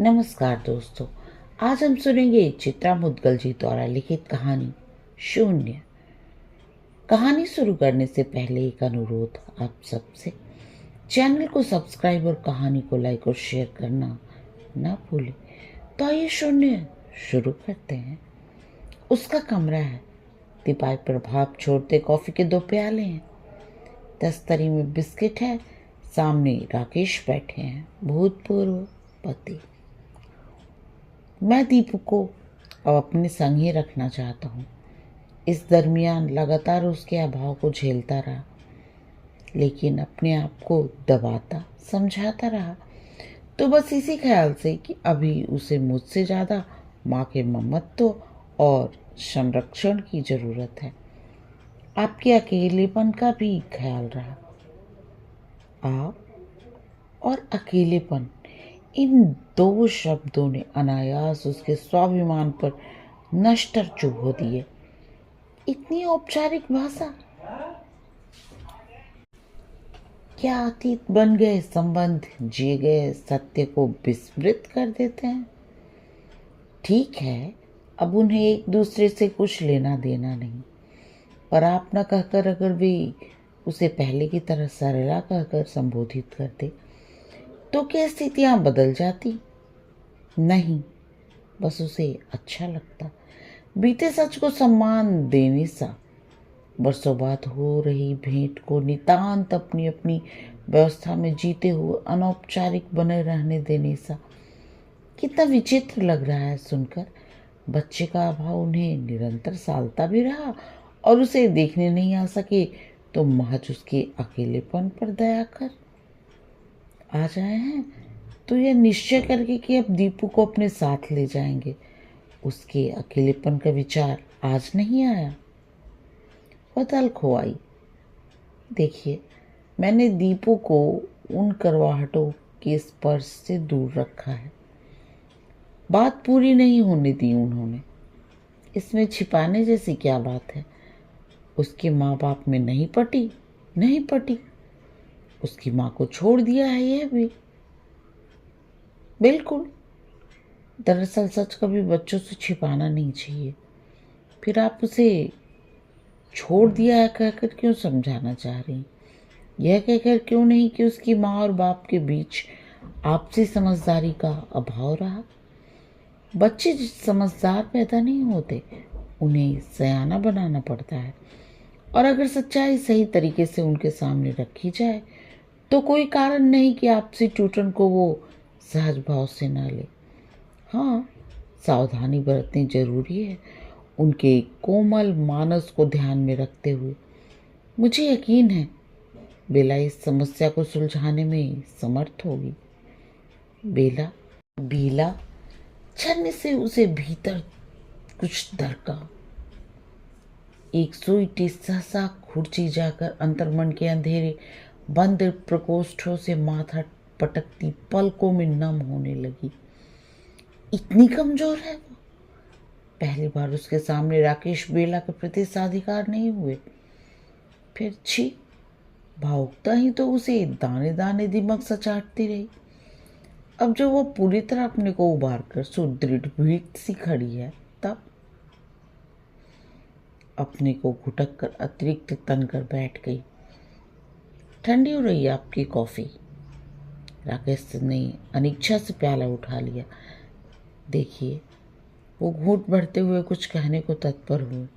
नमस्कार दोस्तों। आज हम सुनेंगे चित्रा मुद्गल जी द्वारा लिखित कहानी शून्य। कहानी शुरू करने से पहले एक अनुरोध आप सबसे, चैनल को सब्सक्राइब और कहानी को लाइक और शेयर करना ना भूलें। तो आइए शून्य शुरू करते हैं। उसका कमरा है, दीवार पर भाप छोड़ते कॉफी के 2 प्याले हैं, दस्तरी में बिस्किट है, सामने राकेश बैठे हैं, भूतपूर्व पति। मैं दीपू को अब अपने संग ही रखना चाहता हूँ। इस दरमियान लगातार उसके अभाव को झेलता रहा, लेकिन अपने आप को दबाता समझाता रहा, तो बस इसी ख्याल से कि अभी उसे मुझसे ज़्यादा माँ के ममत्व और संरक्षण की ज़रूरत है। आपके अकेलेपन का भी ख्याल रहा। आप और अकेलेपन, इन 2 शब्दों ने अनायास उसके स्वाभिमान पर नश्तर चुभो दिए। इतनी औपचारिक भाषा, क्या अतीत बन गए संबंध जिए गए सत्य को विस्मृत कर देते हैं? ठीक है, अब उन्हें एक दूसरे से कुछ लेना देना नहीं, पर आप न कहकर अगर वे उसे पहले की तरह सरला कहकर संबोधित करते तो क्या स्थितियां बदल जाती? नहीं, बस उसे अच्छा लगता। बीते सच को सम्मान देने सा, बरसों बाद हो रही भेंट को नितांत अपनी अपनी व्यवस्था में जीते हुए अनौपचारिक बने रहने देने सा। कितना विचित्र लग रहा है सुनकर। बच्चे का अभाव उन्हें निरंतर सालता भी रहा और उसे देखने नहीं आ सके तो महज उसके अकेलेपन पर दया कर आ जाए हैं, तो यह निश्चय करके कि अब दीपू को अपने साथ ले जाएंगे। उसके अकेलेपन का विचार आज नहीं आया, वह तल खो आई। देखिए, मैंने दीपू को उन करवाहटों के स्पर्श से दूर रखा है। बात पूरी नहीं होने दी उन्होंने। इसमें छिपाने जैसी क्या बात है? उसके माँ बाप में नहीं पटी। उसकी माँ को छोड़ दिया है यह भी। बिल्कुल। दरअसल सच कभी बच्चों से छिपाना नहीं चाहिए। फिर आप उसे छोड़ दिया है कहकर क्यों समझाना चाह रही? यह कहकर क्यों नहीं कि उसकी माँ और बाप के बीच आपसी समझदारी का अभाव रहा? बच्चे समझदार पैदा नहीं होते, उन्हें सयाना बनाना पड़ता है। और अगर सच्चाई सही तरीके से उनके सामने रखी जाए तो कोई कारण नहीं कि आपसी टूटन को वो सहज भाव से ना ले। हाँ, सावधानी बरतनी जरूरी है, उनके कोमल मानस को ध्यान में रखते हुए। मुझे यकीन है बेला इस समस्या को सुलझाने में समर्थ होगी। बेला छन्ने से उसे भीतर कुछ दरका। एक सुई सहसा खुर्ची जाकर अंतर्मन के अंधेरे बंद प्रकोष्ठों से माथा पटकती पलकों में नम होने लगी। इतनी कमजोर है वो? पहली बार उसके सामने राकेश बेला के प्रति साधिकार नहीं हुए। फिर छी, भावुकता ही तो उसे दाने दाने दिमाग सचाटती रही। अब जो वो पूरी तरह अपने को उबार कर सुदृढ़ भीट सी खड़ी है, तब अपने को घुटक कर अतिरिक्त तन कर बैठ गई। ठंडी हो रही है आपकी कॉफी? राकेश ने अनिच्छा से प्याला उठा लिया। देखिए, वो घूंट भरते हुए कुछ कहने को तत्पर हुए।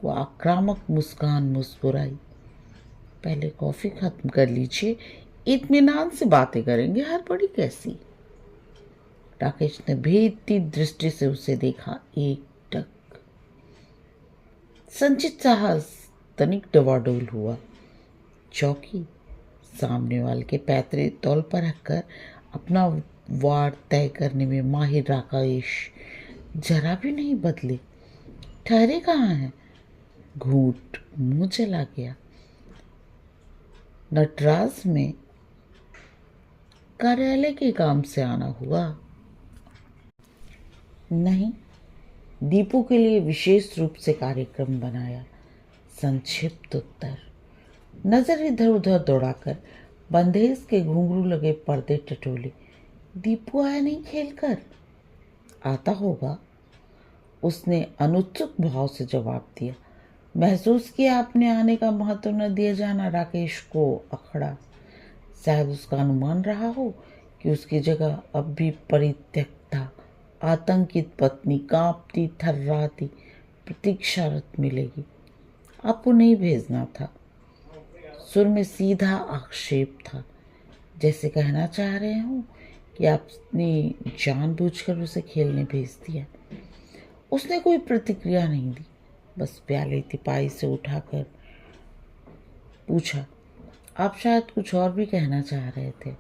वो आक्रामक मुस्कान मुस्कुराई। पहले कॉफी खत्म कर लीजिए, इत्मीनान से बातें करेंगे, हड़बड़ी कैसी? राकेश ने भेदती दृष्टि से उसे देखा। एकटक संचित साहस तनिक डवाडोल हुआ। चौकी सामने वाले के पैतरे तौल पर रखकर अपना वार तय करने में माहिर राकेश जरा भी नहीं बदले। ठहरे कहाँ हैं? घूंट मुंह चला गया। नटराज में कार्यालय के काम से आना हुआ? नहीं, दीपू के लिए विशेष रूप से कार्यक्रम बनाया। संक्षिप्त उत्तर। नजर इधर उधर दौड़ाकर बंदेज के घुंघरू लगे पर्दे टटोले। दीपू आया नहीं खेलकर? आता होगा, उसने अनुत्सुक भाव से जवाब दिया। महसूस किया अपने आने का महत्व न दिया जाना राकेश को अखड़ा। शायद उसका अनुमान रहा हो कि उसकी जगह अब भी परित्यक्ता आतंकित पत्नी कांपती थर्राती प्रतीक्षारत मिलेगी। आपको नहीं भेजना था। सुर में सीधा आक्षेप था, जैसे कहना चाह रहे हो कि आपने जानबूझकर उसे खेलने भेज दिया। उसने कोई प्रतिक्रिया नहीं दी, बस प्याले तिपाई से उठाकर पूछा, आप शायद कुछ और भी कहना चाह रहे थे?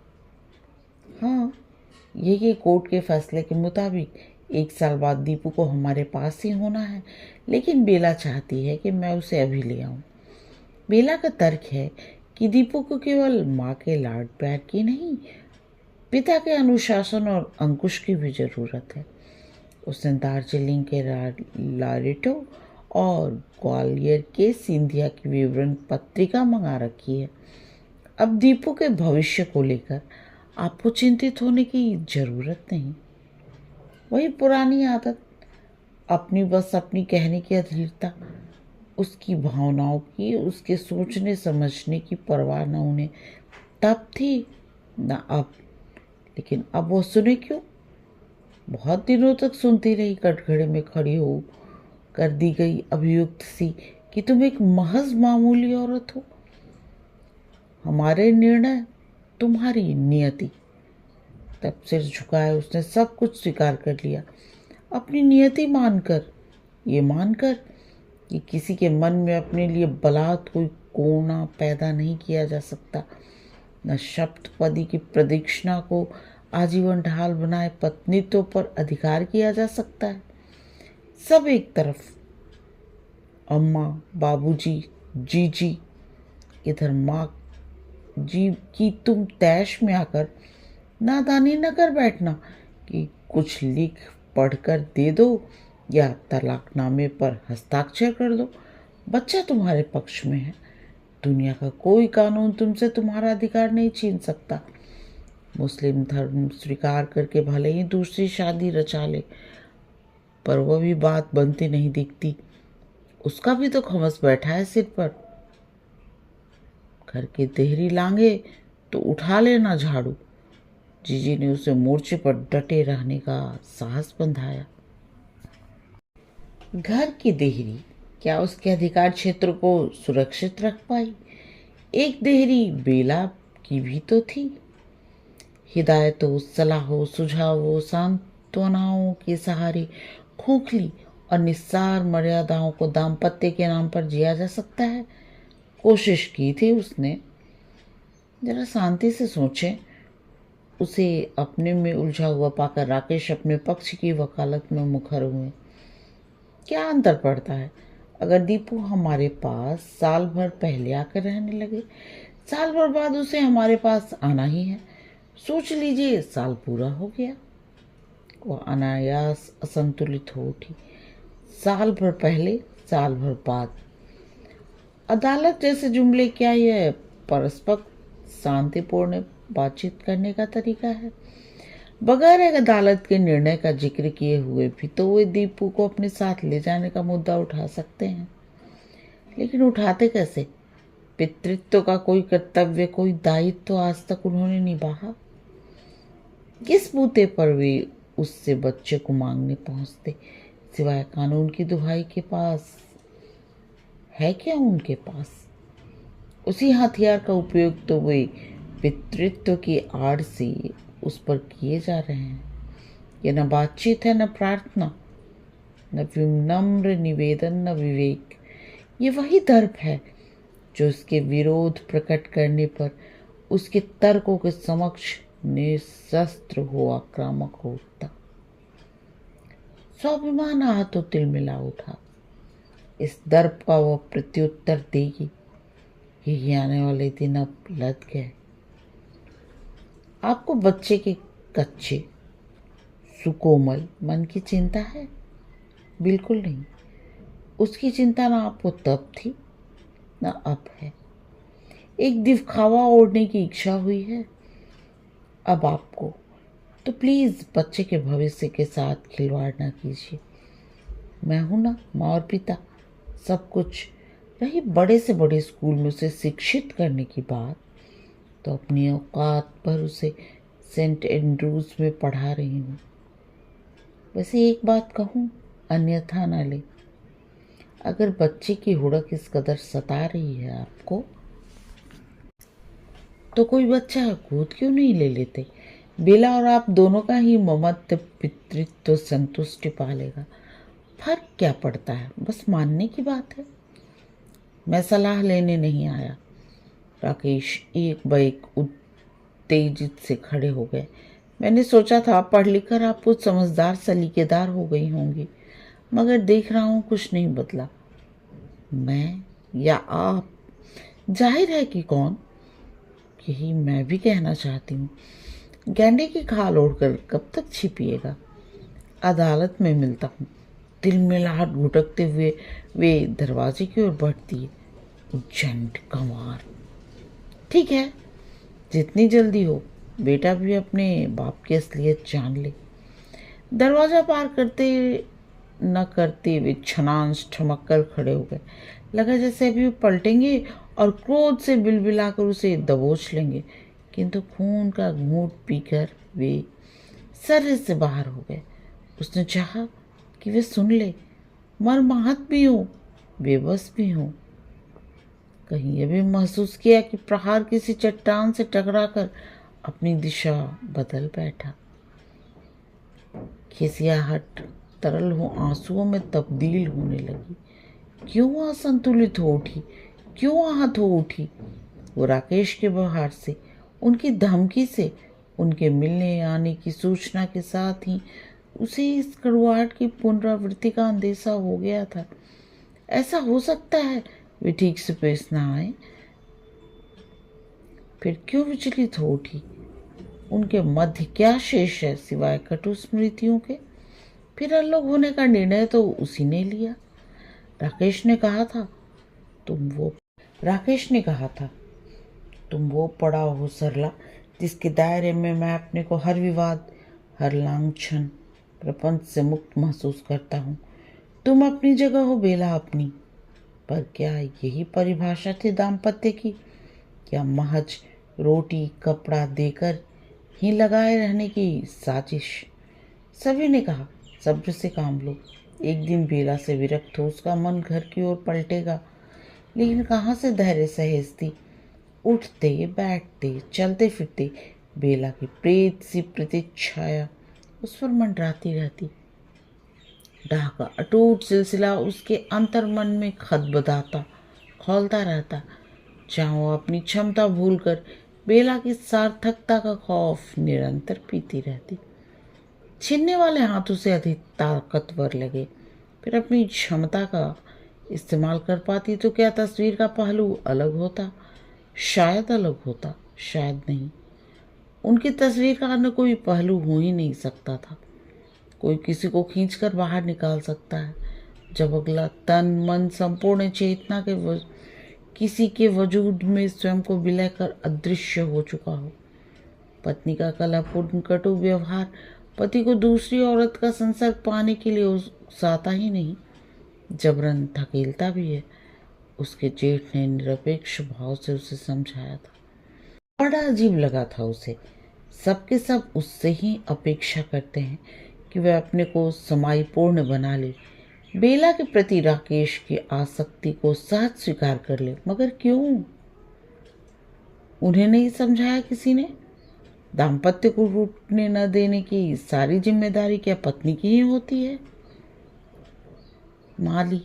हाँ, ये कोर्ट के फैसले के मुताबिक 1 साल बाद दीपू को हमारे पास ही होना है, लेकिन बेला चाहती है कि मैं उसे अभी ले आऊं। बेला का तर्क है कि दीपू को केवल माँ के लाड प्यार की नहीं, पिता के अनुशासन और अंकुश की भी जरूरत है। उसने दार्जिलिंग के लारेटो और ग्वालियर के सिंधिया की विवरण पत्रिका मंगा रखी है। अब दीपू के भविष्य को लेकर आपको चिंतित होने की जरूरत नहीं। वही पुरानी आदत, अपनी कहने की अधीरता, उसकी भावनाओं की, उसके सोचने समझने की परवाह न उन्हें तब थी न अब। लेकिन अब वो सुने क्यों? बहुत दिनों तक सुनती रही, कटघरे में खड़ी हो कर दी गई अभियुक्त सी कि तुम एक महज मामूली औरत हो। हमारे निर्णय, तुम्हारी नियति। तब सिर झुकाए उसने सब कुछ स्वीकार कर लिया, अपनी नियति मानकर, ये मानकर कि किसी के मन में अपने लिए बलात् कोई कोना पैदा नहीं किया जा सकता, न शब्दपदी की प्रदक्षिणा को आजीवन ढाल बनाए पत्नीत्व पर अधिकार किया जा सकता है। सब एक तरफ, अम्मा, बाबूजी, जीजी, इधर माँ जी की तुम तैश में आकर नादानी न कर बैठना कि कुछ लिख पढ़कर दे दो या तलाकनामे पर हस्ताक्षर कर दो। बच्चा तुम्हारे पक्ष में है। दुनिया का कोई कानून तुमसे तुम्हारा अधिकार नहीं छीन सकता। मुस्लिम धर्म स्वीकार करके भले ही दूसरी शादी रचा ले, पर वह भी बात बनती नहीं दिखती। उसका भी तो खमस बैठा है सिर पर। घर के देहरी लांगे तो उठा लेना झाड़ू। जीजी ने उसे मोर्चे पर डटे रहने का साहस बंधाया। घर की देहरी क्या उसके अधिकार क्षेत्र को सुरक्षित रख पाई? एक देहरी बेला की भी तो थी। हिदायतों, सलाहों, सुझावों, सांत्वनाओं के सहारे खोखली और निस्सार मर्यादाओं को दाम्पत्य के नाम पर जिया जा सकता है। कोशिश की थी उसने। जरा शांति से सोचें। उसे अपने में उलझा हुआ पाकर राकेश अपने पक्ष की वकालत में मुखर हुए। क्या अंतर पड़ता है अगर दीपू हमारे पास साल भर पहले आकर रहने लगे? साल भर बाद उसे हमारे पास आना ही है। सोच लीजिए, साल पूरा हो गया। वो अनायास असंतुलित हो उठी। साल भर पहले, साल भर बाद। अदालत जैसे जुमले क्या यह परस्पर शांतिपूर्ण बातचीत करने का तरीका है? बगैर एक अदालत के निर्णय का जिक्र किए हुए भी तो वे दीपू को अपने साथ ले जाने का मुद्दा उठा सकते हैं। लेकिन उठाते कैसे? पितृत्व का कोई कर्तव्य, कोई दायित्व तो आज तक उन्होंने निभाया। किस बूते पर वे उससे बच्चे को मांगने पहुंचते? सिवाय कानून की दुहाई के पास है क्या उनके पास? उसी हथियार का उपयोग तो वे पितृत्व की आड़ से उस पर किए जा रहे हैं। यह न बातचीत है, न प्रार्थना, न विनम्र निवेदन, न विवेक। ये वही दर्प है जो उसके विरोध प्रकट करने पर उसके तर्कों के समक्ष निशस्त्र हो आक्रामक हो उठता। स्वाभिमान आहतो तिल मिला उठा। इस दर्प का वह प्रत्युत्तर देगी। यही आने वाले दिन अब लद गए। आपको बच्चे के कच्चे सुकोमल मन की चिंता है? बिल्कुल नहीं। उसकी चिंता ना आपको तब थी, ना अब है। एक दिखावा ओढ़ने की इच्छा हुई है अब आपको। तो प्लीज़ बच्चे के भविष्य के साथ खिलवाड़ ना कीजिए। मैं हूं ना, माँ और पिता, सब कुछ। रही बड़े से बड़े स्कूल में उसे शिक्षित करने की बात, तो अपनी औकात पर उसे सेंट एंड्रूज में पढ़ा रही हूँ। वैसे एक बात कहूँ, अन्यथा ना ले। अगर बच्चे की हुड़क इस कदर सता रही है आपको, तो कोई बच्चा गोद क्यों नहीं ले लेते? बेला और आप दोनों का ही ममत्व पितृत्व संतुष्टि पालेगा। फर्क क्या पड़ता है, बस मानने की बात है। मैं सलाह लेने नहीं आया। राकेश एक बैक उत्तेजित से खड़े हो गए। मैंने सोचा था पढ़ लिख कर आप कुछ समझदार सलीकेदार हो गई होंगी, मगर देख रहा हूं कुछ नहीं बदला। मैं या आप? जाहिर है कि कौन। यही मैं भी कहना चाहती हूँ। गैंडे की खाल ओढ़कर कब तक छिपिएगा? अदालत में मिलता हूँ। दिल में लाहट घुटकते हुए वे दरवाजे की ओर बढ़ती है। उज्जैन कंवार। ठीक है, जितनी जल्दी हो। बेटा भी अपने बाप की असलियत जान ले। दरवाजा पार करते न करते वे छनांस ठमक कर खड़े हो गए। लगा जैसे अभी वो पलटेंगे और क्रोध से बिलबिलाकर उसे दबोच लेंगे, किंतु खून का घूंट पीकर वे सर्रे से बाहर हो गए। उसने चाहा कि वे सुन ले, मर्माहत भी हो, बेबस भी हो। कहीं यह भी महसूस किया कि प्रहार किसी चट्टान से टकराकर अपनी दिशा बदल बैठा। खिसियाहट तरल हो आंसुओं में तब्दील होने लगी। क्यों असंतुलित हो उठी, क्यों आहत हो उठी? वो राकेश के व्यवहार से, उनकी धमकी से, उनके मिलने आने की सूचना के साथ ही उसे इस कड़वाहट की पुनरावृत्ति का अंदेशा हो गया था। ऐसा हो सकता है वे ठीक से पेश ना आए। फिर क्यों विचलित हो उठी? उनके मध्य क्या शेष है सिवाय कटु स्मृतियों के? फिर अलग होने का निर्णय तो उसी ने लिया। राकेश ने कहा था तुम वो पड़ा हो सरला, जिसके दायरे में मैं अपने को हर विवाद, हर लांछन, प्रपंच से मुक्त महसूस करता हूँ। तुम अपनी जगह हो, बेला अपनी। पर क्या यही परिभाषा थी दाम्पत्य की, या महज रोटी कपड़ा देकर ही लगाए रहने की साजिश? सभी ने कहा सब्र से काम लो, एक दिन बेला से विरक्त हो उसका मन घर की ओर पलटेगा। लेकिन कहाँ से धैर्य सहेजती? उठते बैठते चलते फिरते बेला की प्रेत सी प्रतीक्षाया उस पर मंडराती रहती। डाह का अटूट सिलसिला उसके अंतर मन में खदबदाता खौलता रहता, जहाँ वो अपनी क्षमता भूलकर बेला की सार्थकता का खौफ निरंतर पीती रहती। छीनने वाले हाथ उसे अधिक ताकतवर लगे। फिर अपनी क्षमता का इस्तेमाल कर पाती तो क्या तस्वीर का पहलू अलग होता? शायद अलग होता, शायद नहीं। उनकी तस्वीर का अन्य कोई पहलू हो ही नहीं सकता था। कोई किसी को खींचकर बाहर निकाल सकता है जब अगला तन मन संपूर्ण चेतना के किसी के वजूद में स्वयं को विलय कर अदृश्य हो चुका हो। पत्नी का कलापूर्ण कटु व्यवहार पति को दूसरी औरत का संसर्ग पाने के लिए उकसाता ही नहीं, जबरन धकेलता भी है। उसके जेठ ने निरपेक्ष भाव से उसे समझाया था। बड़ा अजीब लगा था उसे। सबके सब उससे ही अपेक्षा करते हैं कि वह अपने को समाईपूर्ण बना ले, बेला के प्रति राकेश की आसक्ति को सहज स्वीकार कर ले। मगर क्यों? उन्हें नहीं समझाया किसी ने? दाम्पत्य को टूटने न देने की सारी जिम्मेदारी क्या पत्नी की ही होती है? माली,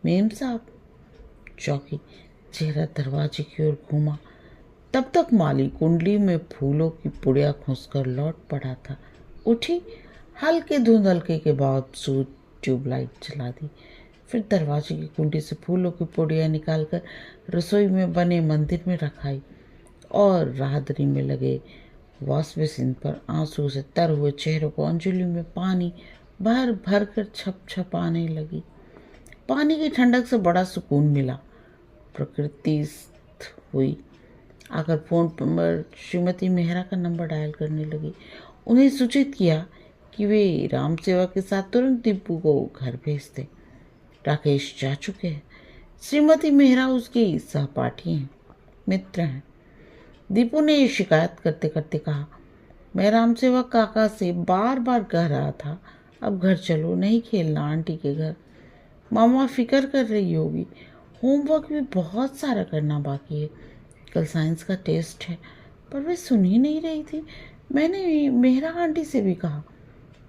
मेम साहब। चौकी, चेहरा दरवाजे की ओर घूमा। तब तक माली कुंडली में फूलों की पुड़िया खोसकर लौट पड़ा था। उठी, हल्के धुंधलके के बावजूद ट्यूबलाइट जला दी। फिर दरवाजे की कुंडी से फूलों की पुड़िया निकालकर रसोई में बने मंदिर में रखाई और राहदरी में लगे वॉश बेसिन पर आंसू से तर हुए चेहरों को अंजलि में पानी भर भर कर छप छपाने लगी। पानी की ठंडक से बड़ा सुकून मिला। प्रकृति हुई। आकर फोन पर श्रीमती मेहरा का नंबर डायल करने लगी उन्हें सूचित किया कि वे राम सेवा के साथ तुरंत दीपू को घर भेज दें। राकेश जा चुके हैं। श्रीमती मेहरा उसकी सहपाठी हैं, मित्र हैं। दीपू ने शिकायत करते करते कहा, मैं राम सेवक काका से बार बार कह रहा था, अब घर चलो, नहीं खेलना आंटी के घर। मामा फिक्र कर रही होगी। होमवर्क भी बहुत सारा करना बाकी है, कल साइंस का टेस्ट है। पर वे सुन ही नहीं रही थी। मैंने मेहरा आंटी से भी कहा,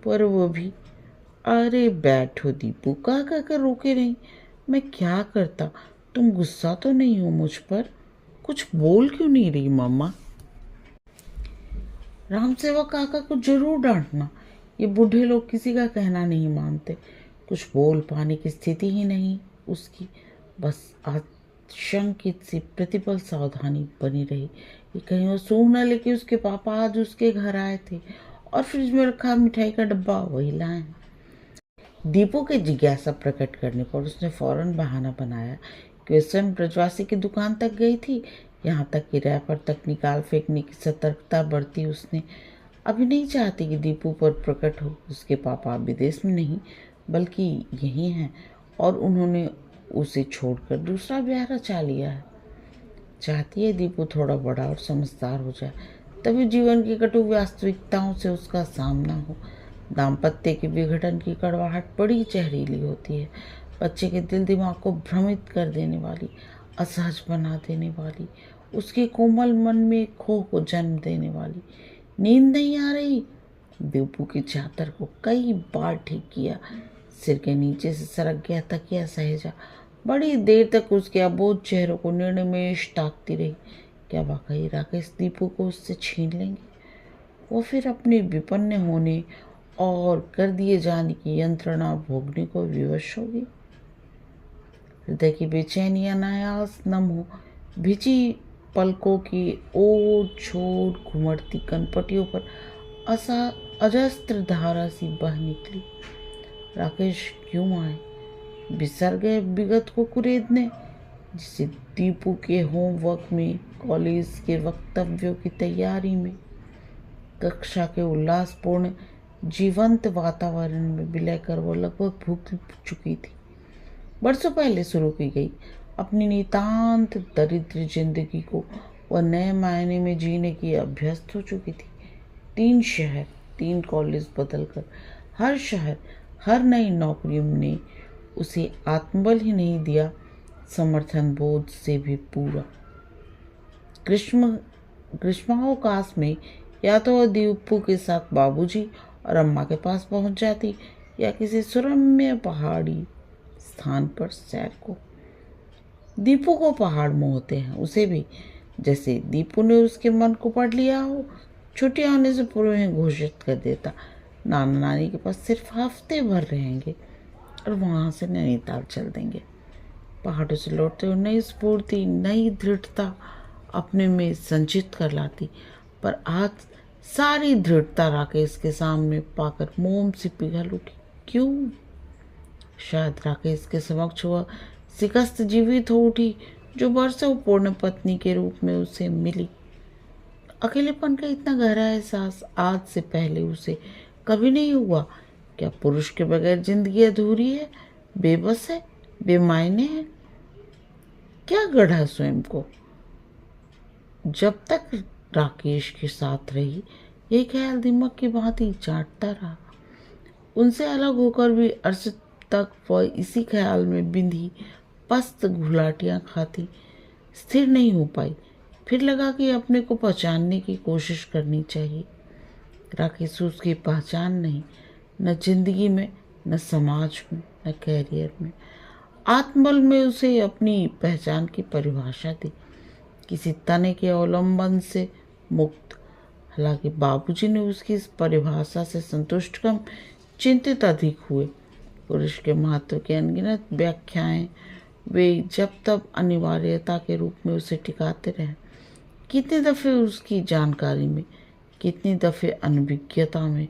पर वो भी, अरे बैठो दीपू, कह कह कर रोके नहीं। मैं क्या करता, तुम गुस्सा तो नहीं हो मुझ पर? कुछ बोल क्यों नहीं रही मम्मा? राम सेवक काका को जरूर डांटना, ये बूढ़े लोग किसी का कहना नहीं मानते। कुछ बोल पाने की स्थिति ही नहीं उसकी, बस आशंकित सी प्रतिपल सावधानी बनी रही कि कहीं वो सूंघ न ले कि उसके पापा आज उसके घर आए थे और फ्रिज में रखा मिठाई का डब्बा वही लाए। दीपू के जिज्ञासा प्रकट करने पर उसने फौरन बहाना बनाया कि वे स्वयं ब्रजवासी की दुकान तक गई थी। यहाँ तक कि रैपर तक निकाल फेंकने की सतर्कता बरती उसने। अभी नहीं चाहती कि दीपू पर प्रकट हो उसके पापा विदेश में नहीं बल्कि यहीं हैं और उन्होंने उसे छोड़कर दूसरा ब्याह रचा लिया है। चाहती है दीपू थोड़ा बड़ा और समझदार हो जाए, तभी जीवन की कटु वास्तविकताओं से उसका सामना हो। दाम्पत्य के विघटन की कड़वाहट बड़ी जहरीली होती है, बच्चे के दिल दिमाग को भ्रमित कर देने वाली, असहज बना देने वाली, उसके कोमल मन में खो को जन्म देने वाली। नींद नहीं आ रही, दीपू की चादर को कई बार ठीक किया, सिर के नीचे से सरक गया तकिया सहेजा। बड़ी देर तक उसके अबोध चेहरों को निर्निमेष ताकती रही। क्या वाकई राकेश दीपू को उससे छीन लेंगे? वो फिर अपने विपन्न होने और कर दिए जाने की यंत्रणा भोगने को विवश होगी। हृदय की बेचैनी अनायास नम हो, भिजी पलकों की ओर छोड़ घुमड़ती कनपटियों पर अजस्त्र धारा सी बह निकली। राकेश क्यों आए? बिसर गए विगत को कुरेदने, जिसे दीपू के होमवर्क में, कॉलेज के वक्तव्यों की तैयारी में, कक्षा के उल्लासपूर्ण जीवंत वातावरण में विलय कर वो लगभग भूल चुकी थी। बरसों पहले शुरू की गई अपनी नितांत दरिद्र जिंदगी को वह नए मायने में जीने की अभ्यस्त हो चुकी थी। 3 शहर, 3 कॉलेज बदलकर, हर शहर, हर नई नौकरी ने उसे आत्मबल ही नहीं दिया, समर्थन बोध से भी पूरा। ग्रीष्मावकाश में या तो वह दीपू के साथ बाबूजी और अम्मा के पास पहुंच जाती या किसी सुरम्य पहाड़ी स्थान पर सैर को। दीपू को पहाड़ मोहते हैं, उसे भी, जैसे दीपू ने उसके मन को पढ़ लिया हो। छुट्टियां होने से पूर्व ही घोषित कर देता, नाना नानी के पास सिर्फ हफ्ते भर रहेंगे और वहां से नैनीताल चल देंगे। पहाड़ों से लौटते हुए नई स्फूर्ति, नई दृढ़ता अपने में संचित कर लाती, पर आज सारी दृढ़ता राकेश के सामने पाकर मोम सी पिघल उठी। क्यों? शायद राकेश के समक्ष वह शिकस्त जीवित हो उठी जो बरसों पूर्ण पत्नी के रूप में उसे मिली। अकेलेपन का इतना गहरा एहसास आज से पहले उसे कभी नहीं हुआ। क्या पुरुष के बगैर जिंदगी अधूरी है, बेबस है, बेमायने है? क्या गढ़ा स्वयं को? जब तक राकेश के साथ रही ये ख्याल दिमाग की भांति चाटता रहा। उनसे अलग होकर भी अर्श तक वह इसी ख्याल में बिंधी पस्त घुलाटियां खाती, स्थिर नहीं हो पाई। फिर लगा कि अपने को पहचानने की कोशिश करनी चाहिए। राकेश उसकी पहचान नहीं, न जिंदगी में, न समाज में, न कैरियर में। आत्मबल में उसे अपनी पहचान की परिभाषा दी, किसी तने के अवलंबन से मुक्त। हालांकि बाबूजी ने उसकी इस परिभाषा से संतुष्ट कम, चिंतित अधिक हुए। पुरुष के महत्व की अनगिनत व्याख्याएं वे जब तब अनिवार्यता के रूप में उसे टिकाते रहे। कितने दफे उसकी जानकारी में, कितनी दफे अनभिज्ञता में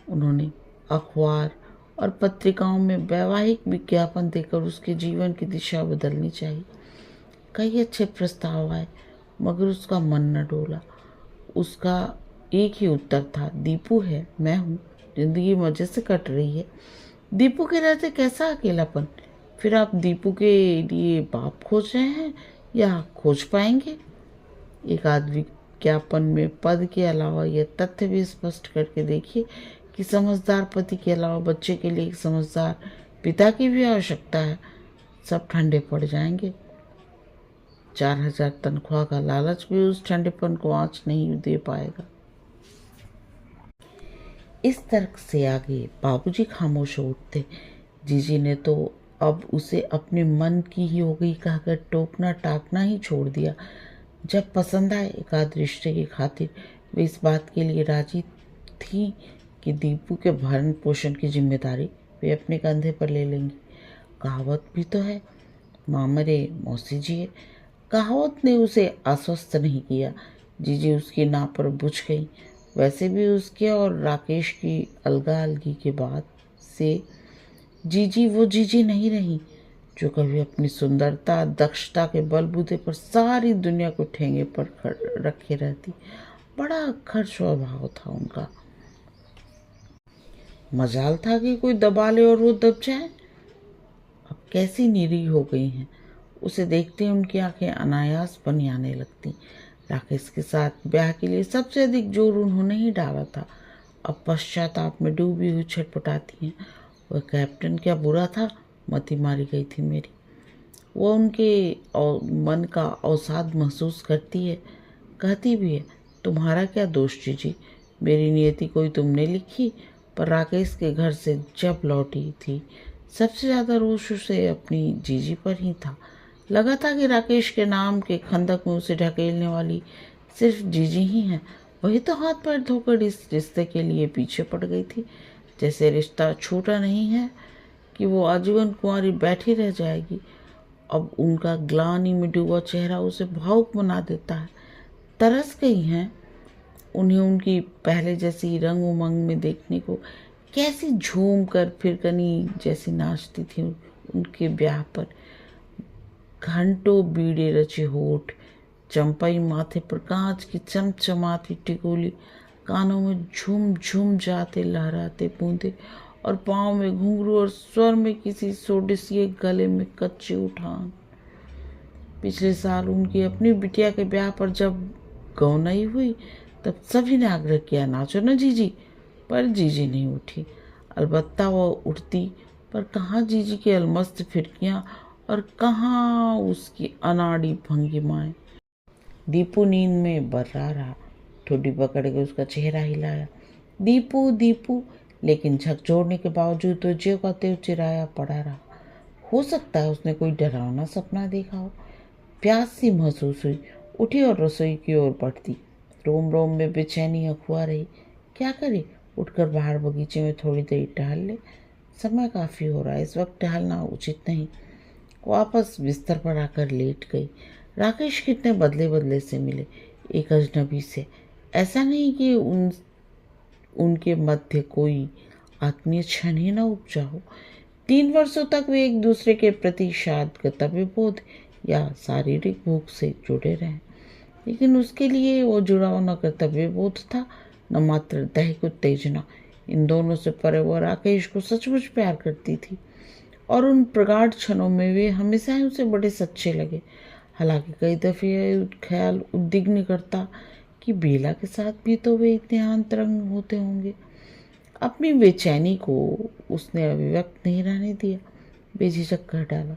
उन्होंने अखबार और पत्रिकाओं में वैवाहिक विज्ञापन देकर उसके जीवन की दिशा बदलनी चाहिए। कई अच्छे प्रस्ताव आए, मगर उसका मन न डोला। उसका एक ही उत्तर था, दीपू है, मैं हूँ। जिंदगी मजे से कट रही है। दीपू के रहते कैसा अकेलापन। फिर आप दीपू के लिए बाप खोज रहे हैं या खोज पाएंगे? एक आध विज्ञापन में पद के अलावा यह तथ्य भी स्पष्ट करके देखिए कि समझदार पति के अलावा बच्चे के लिए एक समझदार पिता की भी आवश्यकता है। सब ठंडे पड़ जाएंगे। 4,000 तनख्वाह का लालच भी उस ठंडेपन को आंच नहीं दे पाएगा। इस तर्क से आगे बाबूजी खामोश हो उठते। जीजी ने तो अब उसे अपने मन की ही हो गई कहकर टोकना टाकना ही छोड़ दिया। जब पसंद आए एकाध रिश्ते की खातिर वे इस बात के लिए राजी थी कि दीपू के भरण पोषण की जिम्मेदारी वे अपने कंधे पर ले लेंगी। कहावत भी तो है, माँ मरे मौसी जिए। कहावत ने उसे आश्वस्त नहीं किया। जीजी उसकी ना पर बुझ गई। वैसे भी उसके और राकेश की अलगा अलगी के बाद से जीजी वो जीजी नहीं रही जो कभी अपनी सुंदरता दक्षता के बलबूते पर सारी दुनिया को ठेंगे पर रखे रहती। बड़ा अक्खर स्वभाव था उनका। मजाल था कि कोई दबा ले और वो दब जाए। अब कैसी निरीह हो गई हैं। उसे देखते ही उनकी आंखें अनायास बनी आने लगती। राकेश के साथ ब्याह के लिए सबसे अधिक जोर उन्होंने ही डाला था। अब पश्चाताप में डूबी हुई छटपटाती हैं। वह कैप्टन क्या बुरा था, मती मारी गई थी मेरी। वो उनके मन का अवसाद महसूस करती है। कहती भी है, तुम्हारा क्या दोष जीजी, मेरी नियति कोई तुमने लिखी। पर राकेश के घर से जब लौटी थी सबसे ज़्यादा रोष उसे अपनी जीजी पर ही था। लगा था कि राकेश के नाम के खंदक में उसे ढकेलने वाली सिर्फ जीजी ही है। वही तो हाथ पैर धोकर इस रिश्ते के लिए पीछे पड़ गई थी। जैसे रिश्ता छोटा नहीं है कि वो आजीवन कुंवारी बैठी रह जाएगी। अब उनका ग्लानि में डूबा चेहरा उसे भावुक बना देता है। तरस गई हैं उन्हें उनकी पहले जैसी रंग उमंग में देखने को। कैसी झूम कर फिरकनी जैसी नाचती थी उनके ब्याह पर। घंटों बीड़े रचे होठ, चंपाई माथे पर कांच की चमचमाती टिकोली, कानों में झूम झूम जाते लहराते बूंदे और पाँव में घुंघरू और स्वर में किसी सोडिसिए गले में कच्चे उठान। पिछले साल उनकी अपनी बिटिया के ब्याह पर जब गौनई हुई तब सभी ने आग्रह किया, नाचो न जीजी। पर जीजी नहीं उठी। अलबत्ता वह उठती, पर कहाँ जीजी की अलमस्त फिरकियाँ और कहाँ उसकी अनाड़ी भंगिमाएं। दीपू नींद में बर्रा रहा। ठोडी पकड़ के उसका चेहरा हिलाया, दीपू दीपू, लेकिन झकझोरने के बावजूद तो ज्यों का त्यों चिराया पड़ा रहा। हो सकता है उसने कोई डरावना सपना देखा हो। प्यास सी महसूस हुई, उठी और रसोई की ओर बढ़ती। रोम रोम में बेचैनी अखुआ रही। क्या करे, उठकर बाहर बगीचे में थोड़ी देर टहल ले। समय काफ़ी हो रहा है, इस वक्त टहलना उचित नहीं। वापस बिस्तर पर आकर लेट गई। राकेश कितने बदले बदले से मिले एक अजनबी से। ऐसा नहीं कि उनके मध्य कोई आत्मीय क्षण ही न उपजा हो। 3 वर्षों तक वे एक दूसरे के प्रति शायद कर्तव्य बोध या शारीरिक भूख से जुड़े रहे, लेकिन उसके लिए वो जुड़ाव न कर्तव्य बोध था न मात्र दैहिक उत्तेजना। इन दोनों से परे वो राकेश को सचमुच प्यार करती थी और उन प्रगाढ़ क्षणों में वे हमेशा ही उसे बड़े सच्चे लगे। हालांकि कई दफे यह ख्याल उद्विग्न करता कि बेला के साथ भी तो वे इतने अंतरंग होते होंगे। अपनी बेचैनी को उसने अभिव्यक्त नहीं रहने दिया, बेझिझक कर डाला,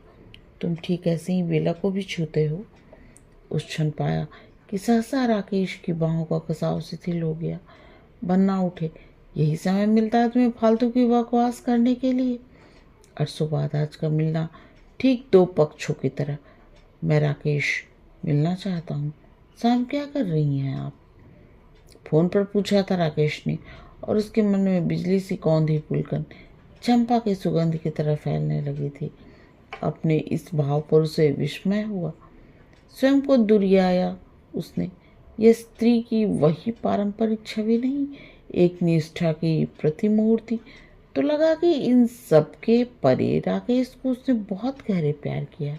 तुम ठीक ऐसे ही बेला को भी छूते हो। उस क्षण पाया कि सहसा राकेश की बाहों का कसाव शिथिल हो गया। बनना उठे, यही समय मिलता है तुम्हें फालतू की बकवास करने के लिए। अरसों बाद आज का मिलना ठीक 2 पक्षों की तरह। मैं राकेश मिलना चाहता हूँ। शाम क्या कर रही हैं आप? फोन पर पूछा था राकेश ने, और उसके मन में बिजली सी कौंधी पुलकन चंपा की सुगंध की तरह फैलने लगी थी। अपने इस भाव पर उसे विस्मय हुआ। स्वयं को दुर्याया उसने। यह स्त्री की वही पारंपरिक छवि नहीं, एक निष्ठा की प्रतिमूर्ति। तो लगा कि इन सब के परे राकेश को उसने बहुत गहरे प्यार किया,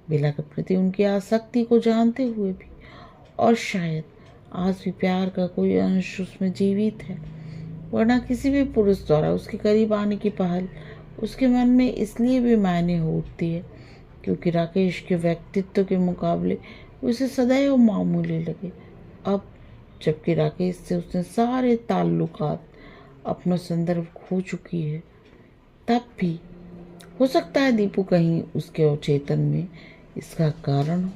बेला के प्रति उनकी आसक्ति को जानते हुए भी। और शायद आज भी प्यार का कोई अंश उसमें जीवित है, वरना किसी भी पुरुष द्वारा उसके करीब आने की पहल उसके मन में इसलिए भी मायने हो उठती है क्योंकि राकेश के व्यक्तित्व के मुकाबले उसे सदैव मामूली लगे। अब जबकि राकेश से उसने सारे ताल्लुकात अपना संदर्भ खो चुकी है, तब भी हो सकता है दीपू कहीं उसके अवचेतन में इसका कारण हो,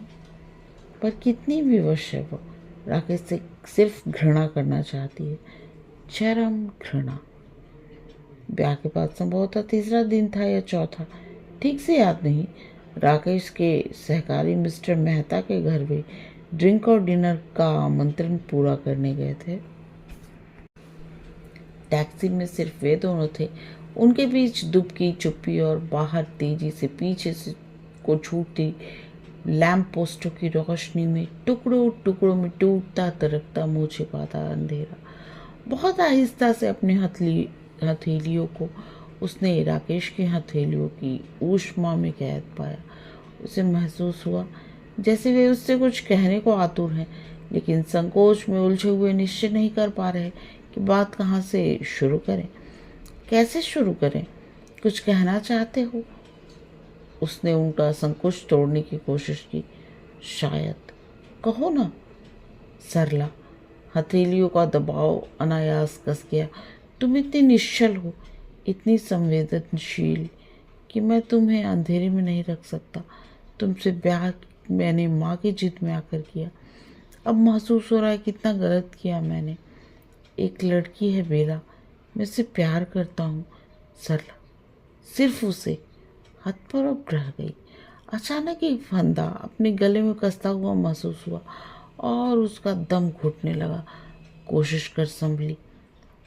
पर कितनी विवश है वो राकेश से सिर्फ घृणा करना चाहती है, चरम घृणा। ब्याह के बाद संभवतः तीसरा दिन था या चौथा, ठीक से याद नहीं। राकेश के सहकारी मिस्टर मेहता के घर वे ड्रिंक और डिनर का आमंत्रण पूरा करने गए थे। टैक्सी में सिर्फ वे दोनों थे, उनके बीच दुबकी चुप्पी और बाहर तेजी से पीछे से को छूटती लैंप पोस्टों की रोशनी में टुकड़ों टुकड़ों में टूटता तरकता मुँह छिपाता अंधेरा। बहुत आहिस्ता से अपने हथेलियों को उसने राकेश की हथेलियों की ऊष्मा में कैद पाया। उसे महसूस हुआ जैसे वे उससे कुछ कहने को आतुर हैं, लेकिन संकोच में उलझे हुए निश्चय नहीं कर पा रहे कि बात कहाँ से शुरू करें, कैसे शुरू करें। कुछ कहना चाहते हो? उसने उनका संकोच तोड़ने की कोशिश की। शायद। कहो ना। सरला। हथेलियों का दबाव अनायास कस गया। तुम इतनी निश्चल हो, इतनी संवेदनशील कि मैं तुम्हें अंधेरे में नहीं रख सकता। तुमसे ब्याह मैंने माँ की जिद में आकर किया। अब महसूस हो रहा है कितना गलत किया मैंने। एक लड़की है बेला, मैं उससे प्यार करता हूँ। सरला। सिर्फ उसे। हाथ पर अब रह गई। अचानक एक फंदा अपने गले में कसता हुआ महसूस हुआ और उसका दम घुटने लगा। कोशिश कर संभली।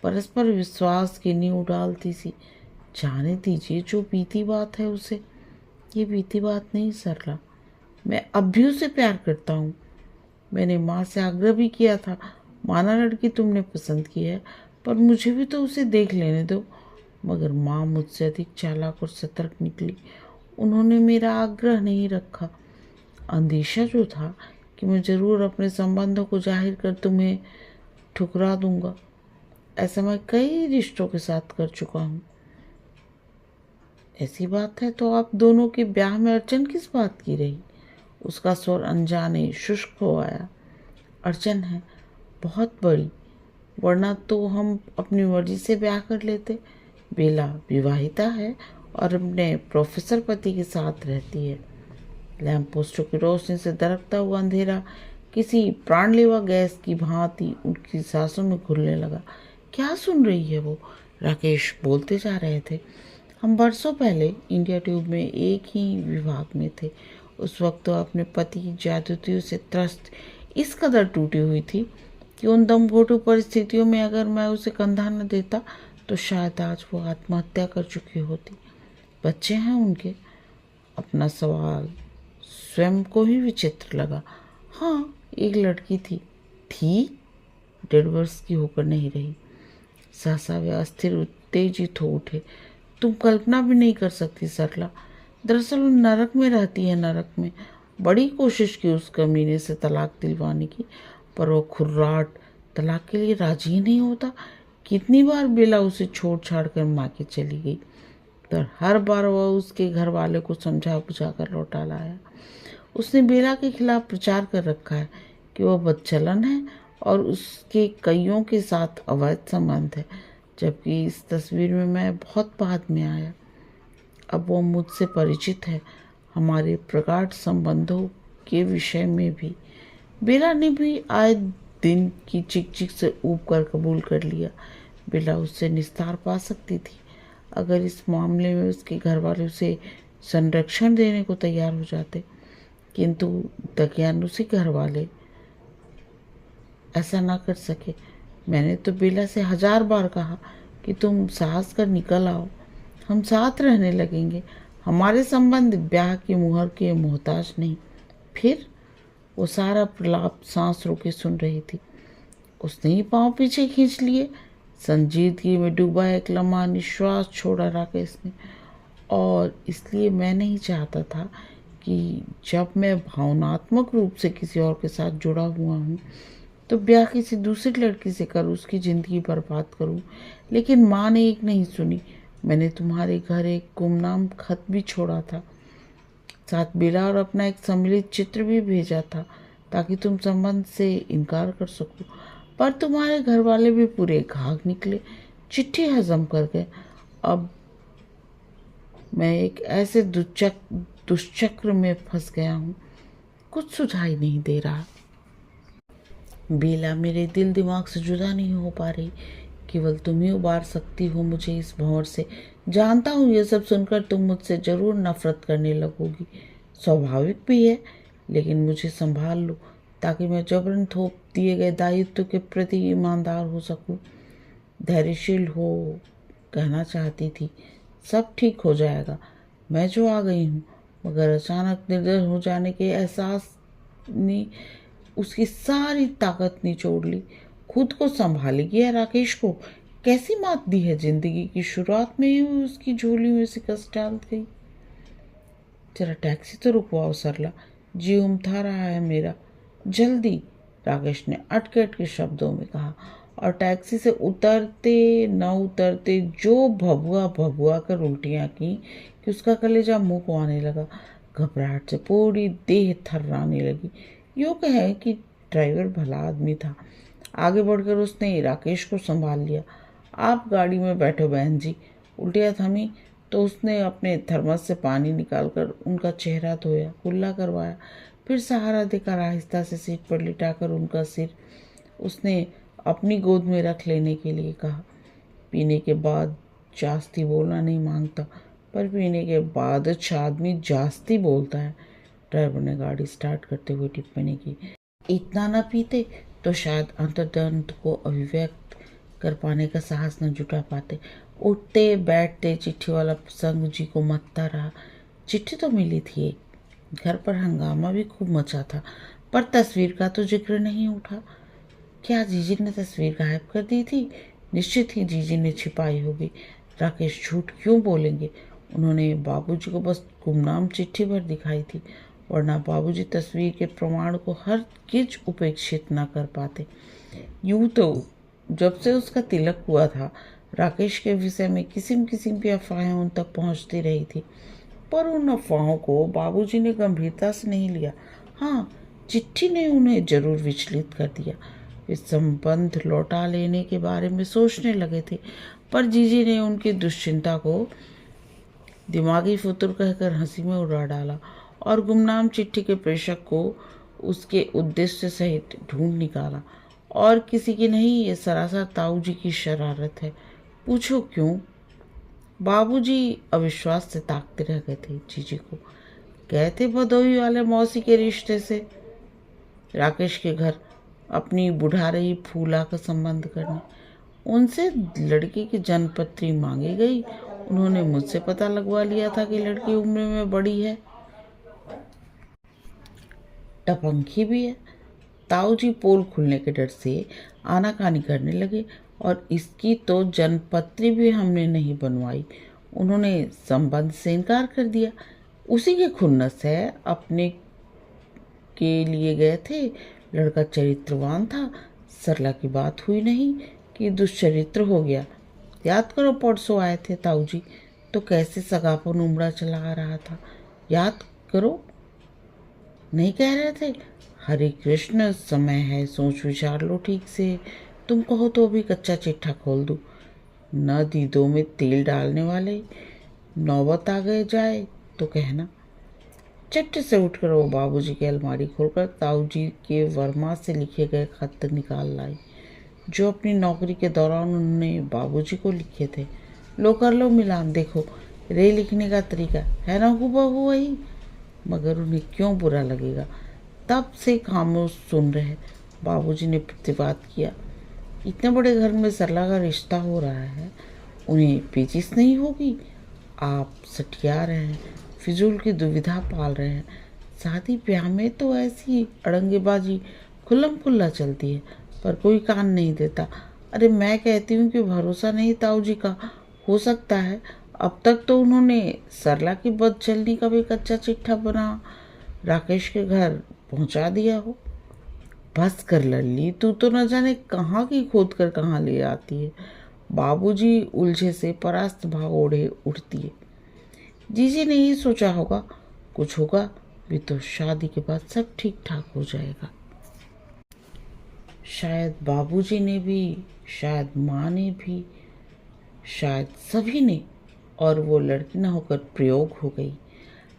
परस्पर विश्वास की नींव डालती सी। जाने दीजिए, जो बीती बात है उसे। ये बीती बात नहीं सरला, मैं अब भी उसे प्यार करता हूँ। मैंने माँ से आग्रह भी किया था, माना लड़की तुमने पसंद की है, पर मुझे भी तो उसे देख लेने दो। मगर माँ मुझसे अधिक चालाक और सतर्क निकली। उन्होंने मेरा आग्रह नहीं रखा। अंदेशा जो था कि मैं जरूर अपने संबंधों को जाहिर कर तुम्हें ठुकरा दूंगा। ऐसा मैं कई रिश्तों के साथ कर चुका हूँ। ऐसी बात है तो आप दोनों के ब्याह में अड़चन किस बात की रही? उसका स्वर अनजाने शुष्क हो आया। अड़चन है बहुत बड़ी, वरना तो हम अपनी मर्जी से ब्याह कर लेते। बेला विवाहिता है और अपने प्रोफेसर पति के साथ रहती है। लैंप पोस्टों की रोशनी से दरकता हुआ अंधेरा किसी प्राणलेवा गैस की भांति उनकी सांसों में घुलने लगा। क्या सुन रही है वो? राकेश बोलते जा रहे थे। हम बरसों पहले इंडिया ट्यूब में एक ही विभाग में थे। उस वक्त तो अपने पति की जादूतियों से त्रस्त इस कदर टूटी हुई थी कि उन दमघोटू परिस्थितियों में अगर मैं उसे कंधा न देता तो शायद आज वो आत्महत्या कर चुकी होती। बच्चे हैं उनके? अपना सवाल स्वयं को ही विचित्र लगा। हाँ, एक लड़की थी 1.5 वर्ष की होकर नहीं रही। सहसा वे अस्थिर उत्तेजित हो उठे। तुम कल्पना भी नहीं कर सकती सरला। दरअसल वो नरक में रहती है। नरक में बड़ी कोशिश की उस कमीने से तलाक दिलवाने की, पर वो खुर्राट तलाक के लिए राजी ही नहीं होता। कितनी बार बेला उसे छोड़ छाड़ कर माँ के चली गई, पर हर बार वह उसके घर वाले को समझा बुझा कर लौटा लाया। उसने बेला के खिलाफ प्रचार कर रखा है कि वह बदचलन है और उसके कईयों के साथ अवैध संबंध है, जबकि इस तस्वीर में मैं बहुत बाद में आया। अब वो मुझसे परिचित है, हमारे प्रगाढ़ संबंधों के विषय में भी। बेला ने भी आए दिन की चिक चिक से ऊब कर कबूल कर लिया। बेला उससे निस्तार पा सकती थी अगर इस मामले में उसके घर वाले उसे संरक्षण देने को तैयार हो जाते, किंतु दकियानुसी घर वाले ऐसा ना कर सके। मैंने तो बेला से 1000 बार कहा कि तुम साहस कर निकल आओ, हम साथ रहने लगेंगे। हमारे संबंध ब्याह की मुहर के मोहताज नहीं। फिर वो सारा प्रलाप सांस रोके सुन रही थी। उसने ही पाँव पीछे खींच लिए। संजीदगी में डूबा एक लम्हा निश्वास छोड़ा राकेश ने। और इसलिए मैं नहीं चाहता था कि जब मैं भावनात्मक रूप से किसी और के साथ जुड़ा हुआ हूँ तो ब्याह किसी दूसरी लड़की से कर उसकी ज़िंदगी बर्बाद करूं। लेकिन माँ ने एक नहीं सुनी। मैंने तुम्हारे घर एक गुमनाम खत भी छोड़ा था, साथ बिला और अपना एक सम्मिलित चित्र भी भेजा था, ताकि तुम संबंध से इनकार कर सको। पर तुम्हारे घर वाले भी पूरे घाघ निकले, चिट्ठी हजम कर गए। अब मैं एक ऐसे दुष्चक्र में फंस गया हूँ, कुछ सुझाई नहीं दे रहा। बेला मेरे दिल दिमाग से जुदा नहीं हो पा रही। केवल तुम ही उबार सकती हो मुझे इस भंवर से। जानता हूँ ये सब सुनकर तुम मुझसे जरूर नफरत करने लगोगी, स्वाभाविक भी है, लेकिन मुझे संभाल लो ताकि मैं जबरन थोप दिए गए दायित्व के प्रति ईमानदार हो सकूं। धैर्यशील हो कहना चाहती थी। सब ठीक हो जाएगा। मैं जो आ गई हूँ, मगर अचानक निर्दय हो जाने के एहसास ने उसकी सारी ताकत निचोड़ ली। खुद को संभालेगी या राकेश को? कैसी मात दी है जिंदगी की शुरुआत में ही उसकी झोली में शिकस्त डाल गई। जरा टैक्सी तो रुकवाओ सरला, जी उमथा रहा है मेरा, जल्दी, राकेश ने अटके अटके शब्दों में कहा। और टैक्सी से उतरते न उतरते जो भभुआ भभुआ कर उल्टियाँ की कि उसका कलेजा मुंह को आने लगा। घबराहट से पूरी देह थर्राने लगी। यूँ कहे कि ड्राइवर भला आदमी था। आगे बढ़कर उसने राकेश को संभाल लिया। आप गाड़ी में बैठो बहन जी। उल्टियाँ थमी तो उसने अपने थर्मस से पानी निकालकर उनका चेहरा धोया, कुल्ला करवाया, फिर सहारा देकर आहिस्ता से सीट पर लिटाकर उनका सिर उसने अपनी गोद में रख लेने के लिए कहा। पीने के बाद जास्ती बोलना नहीं मांगता, पर पीने के बाद अच्छा आदमी जास्ती बोलता है। ड्राइवर ने गाड़ी स्टार्ट करते हुए टिप्पणी की। इतना न पीते तो शायद अंतर्द्वंद को अभिव्यक्त कर पाने का साहस न जुटा पाते। उठते बैठते चिट्ठी वाला प्रसंग जी को मत्ता रहा। चिट्ठी तो मिली थी एक, घर पर हंगामा भी खूब मचा था, पर तस्वीर का तो जिक्र नहीं उठा। क्या जीजी ने तस्वीर गायब कर दी थी? निश्चित ही जीजी ने छिपाई होगी। राकेश झूठ क्यों बोलेंगे? उन्होंने बाबूजी को बस गुमनाम चिट्ठी भर दिखाई थी, वरना बाबूजी तस्वीर के प्रमाण को हरगिज उपेक्षित न कर पाते। यूं तो जब से उसका तिलक हुआ था, राकेश के विषय में किस्म किस्म की अफवाहें उन तक पहुंचती रही थी, पर उन अफवाहों को बाबूजी ने गंभीरता से नहीं लिया। हाँ, चिट्ठी ने उन्हें जरूर विचलित कर दिया। वे संबंध लौटा लेने के बारे में सोचने लगे थे, पर जीजी ने उनकी दुश्चिंता को दिमागी फुतुर कहकर हंसी में उड़ा डाला और गुमनाम चिट्ठी के प्रेषक को उसके उद्देश्य सहित ढूंढ निकाला। और किसी की नहीं, ये सरासर ताऊ जी की शरारत है। पूछो क्यों? बाबूजी अविश्वास से ताकते रह गए थे जीजी को। गए थे भदोही वाले मौसी के रिश्ते से राकेश के घर अपनी बुढ़ा रही फूला का संबंध करने। उनसे लड़की की जन्मपत्री मांगी गई। उन्होंने मुझसे पता लगवा लिया था कि लड़की उम्र में बड़ी है, टपंखी भी है। ताऊ जी पोल खुलने के डर से आनाकानी करने लगे और इसकी तो जन्मपत्री भी हमने नहीं बनवाई। उन्होंने संबंध से इनकार कर दिया। उसी के खुन्नस है, अपने के लिए गए थे। लड़का चरित्रवान था। सरला की बात हुई नहीं कि दुष्चरित्र हो गया। याद करो परसों आए थे ताऊ जी, तो कैसे सगापन उमड़ा चला आ रहा था। याद करो, नहीं कह रहे थे? हरे कृष्ण, समय है, सोच विचार लो ठीक से। तुम कहो तो अभी कच्चा चिट्ठा खोल दूं। न दीदों में तेल डालने वाले, नौबत आ गए जाए तो कहना। चट से उठकर वो बाबूजी की अलमारी खोलकर ताऊ जी के वर्मा से लिखे गए खत निकाल लाई, जो अपनी नौकरी के दौरान उन्होंने बाबूजी को लिखे थे। लो कर लो मिलान, देखो रे लिखने का तरीका है ना हूबहू वही। मगर उन्हें क्यों बुरा लगेगा? तब से खामोश सुन रहे। बाबूजी ने प्रतिवाद किया। इतने बड़े घर में सरला का रिश्ता हो रहा है, उन्हें पेचिश नहीं होगी? आप सठिया रहे हैं, फिजूल की दुविधा पाल रहे हैं। शादी ब्याह में तो ऐसी अड़ंगेबाजी खुल्लम खुल्ला चलती है, पर कोई कान नहीं देता। अरे मैं कहती हूँ कि भरोसा नहीं ताऊ जी का। हो सकता है अब तक तो उन्होंने सरला की बदचलनी का भी कच्चा चिट्ठा बना राकेश के घर पहुंचा दिया हो। बस कर लल्ली, तू तो न जाने कहाँ की खोद कर कहाँ ले आती है। बाबूजी उलझे से परास्त भाग ओढ़े उठती है। जीजी ने ही सोचा होगा कुछ होगा भी तो शादी के बाद सब ठीक ठाक हो जाएगा। शायद बाबूजी ने भी, शायद माँ ने भी, शायद सभी ने, और वो लड़की न होकर प्रयोग हो गई।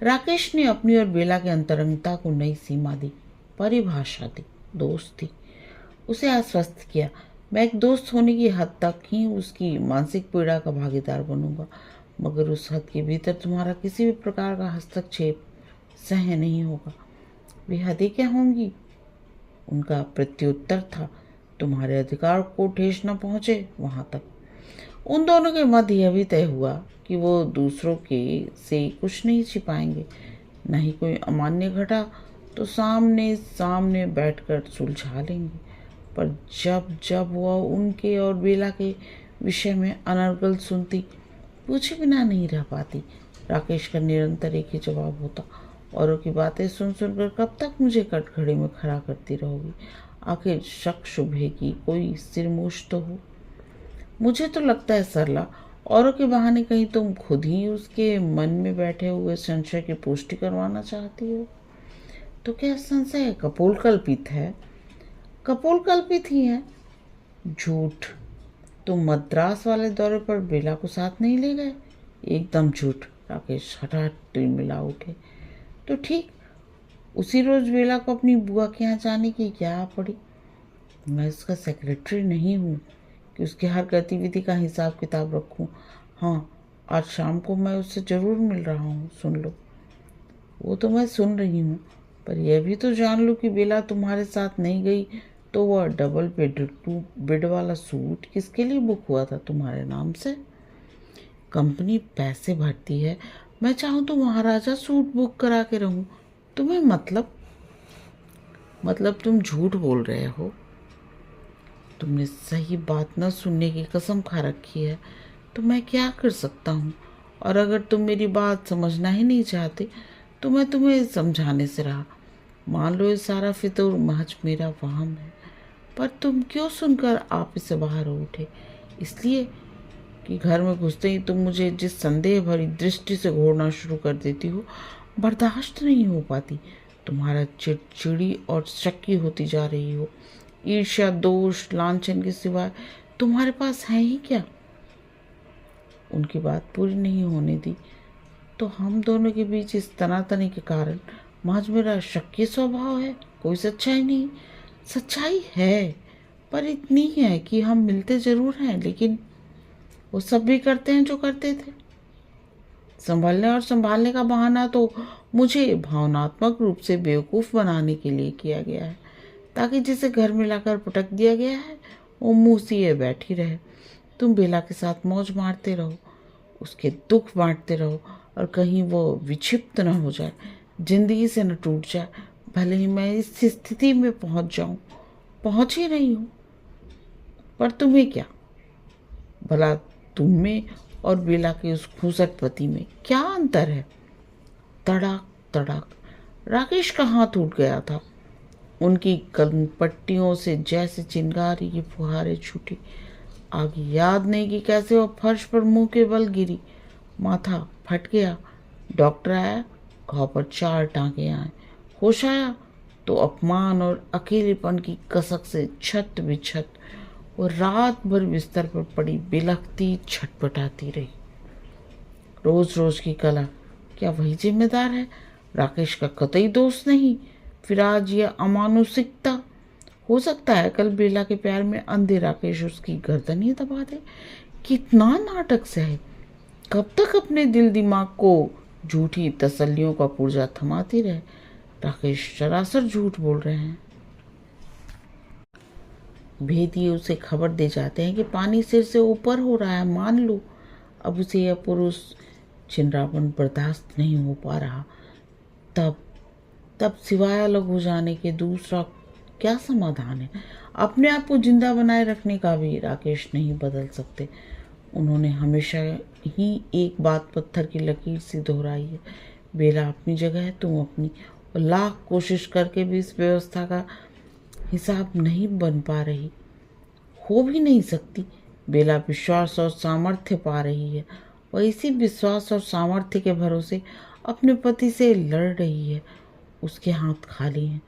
राकेश ने अपनी और बेला के अंतरंगता को नई सीमा दी, परिभाषा दी, दोस्ती। उसे आश्वस्त किया, मैं एक दोस्त होने की हद तक ही उसकी मानसिक पीड़ा का भागीदार बनूंगा, मगर उस हद के भीतर तुम्हारा किसी भी प्रकार का हस्तक्षेप सह्य नहीं होगा। वे हदें क्या होंगी? उनका प्रत्युत्तर था, तुम्हारे अधिकार को ठेस न पहुंचे वहां तक। उन दोनों के मध्य यह भी तय हुआ कि वो दूसरों के से कुछ नहीं छिपाएंगे, न ही कोई अमान्य घटा तो सामने सामने बैठकर सुलझा लेंगे। पर जब जब वह उनके और बेला के विषय में अनर्गल सुनती, पूछे बिना नहीं रह पाती। राकेश का निरंतर एक ही जवाब होता, औरों की बातें सुन सुनकर कब तक मुझे कटघरे में खड़ा करती रहोगी? आखिर शक शुभे की कोई सिरमूश तो हो। मुझे तो लगता है सरला, औरों के बहाने कहीं तुम खुद ही उसके मन में बैठे हुए संशय की पुष्टि करवाना चाहती हो। तो क्या संशय कपोल कल्पित है? कपोल कल्पित ही है। झूठ। तुम मद्रास वाले दौरे पर बेला को साथ नहीं ले गए? एकदम झूठ। राकेश हठात तिलमिला उठे। तो ठीक, उसी रोज बेला को अपनी बुआ के यहाँ जाने की क्या पड़ी? मैं उसका सेक्रेटरी नहीं हूँ कि उसकी हर गतिविधि का हिसाब किताब रखूँ। हाँ, आज शाम को मैं उससे ज़रूर मिल रहा हूँ, सुन लो। वो तो मैं सुन रही हूँ, पर यह भी तो जान लो कि बेला तुम्हारे साथ नहीं गई तो वह डबल बेड वाला सूट किसके लिए बुक हुआ था तुम्हारे नाम से? कंपनी पैसे भरती है, मैं चाहूँ तो महाराजा सूट बुक करा के रहूँ। तुम्हें मतलब तुम झूठ बोल रहे हो। तुमने सही बात न सुनने की कसम खा रखी है, तो मैं क्या कर सकता हूँ? और अगर तुम मेरी बात समझना ही नहीं चाहते तो मैं तुम्हें समझाने से रहा। मान लो ये सारा फितूर महज मेरा वहम है, पर तुम क्यों सुनकर आप इससे बाहर हो उठे? इसलिए कि घर में घुसते ही तुम मुझे जिस संदेह भरी दृष्टि से घूरना शुरू कर देती हो, बर्दाश्त नहीं हो पाती। तुम्हारा चिड़चिड़ी और शक्की होती जा रही हो। ईर्ष्या, दोष, लांछन के सिवाय तुम्हारे पास है ही क्या? उनकी बात पूरी नहीं होने दी। तो हम दोनों के बीच इस तनातनी के कारण महज मेरा शक्की स्वभाव है, कोई सच्चाई नहीं। सच्चाई है, पर इतनी है कि हम मिलते जरूर हैं, लेकिन वो सब भी करते हैं जो करते थे। संभलने और संभालने का बहाना तो मुझे भावनात्मक रूप से बेवकूफ़ बनाने के लिए किया गया है, ताकि जिसे घर में लाकर पटक दिया गया है वो मुँह सिए बैठी रहे। तुम बेला के साथ मौज मारते रहो, उसके दुख बांटते रहो, और कहीं वो विक्षिप्त न हो जाए, जिंदगी से न टूट जाए। भले ही मैं इस स्थिति में पहुंच जाऊं, पहुंच ही रही हूं, पर तुम्हें क्या? भला तुम में और बेला के उस खूसट पति में क्या अंतर है? तड़ाक तड़ाक राकेश का हाथ उठ गया था। उनकी कनपट्टियों से जैसे चिंगारी की फुहारें छूटी। आगे याद नहीं कि कैसे वह फर्श पर मुंह के बल गिरी। माथा फट गया। डॉक्टर आया, घाव पर 4 टांके आए। होश आया तो अपमान और अकेलेपन की कसक से छत बिछत वो रात भर बिस्तर पर पड़ी बिलखती छटपटाती रही। रोज रोज की कला, क्या वही जिम्मेदार है? राकेश का कतई दोष नहीं, फिर आज यह अमानुषिकता। हो सकता है कल बेला के प्यार में अंधे राकेश उसकी गर्दन ही दबा दे। कितना नाटक सहे, कब तक अपने दिल दिमाग को झूठी तसल्लियों का पुर्जा थमाती रहे? राकेश सरासर झूठ बोल रहे हैं। भेदिए उसे खबर दे जाते हैं कि पानी सिर से ऊपर हो रहा है, मान लो। अब उसे यह पुरुष छिंद्रापन बर्दाश्त नहीं हो पा रहा। तब तब सिवाय अलग हो जाने के दूसरा क्या समाधान है? अपने आप को जिंदा बनाए रखने का भी राकेश नहीं बदल सकते। उन्होंने हमेशा ही एक बात पत्थर की लकीर सी दोहराई है, बेला अपनी जगह है, तुम अपनी। और लाख कोशिश करके भी इस व्यवस्था का हिसाब नहीं बन पा रही, हो भी नहीं सकती। बेला विश्वास और सामर्थ्य पा रही है, वह इसी विश्वास और सामर्थ्य के भरोसे अपने पति से लड़ रही है। उसके हाथ खाली हैं,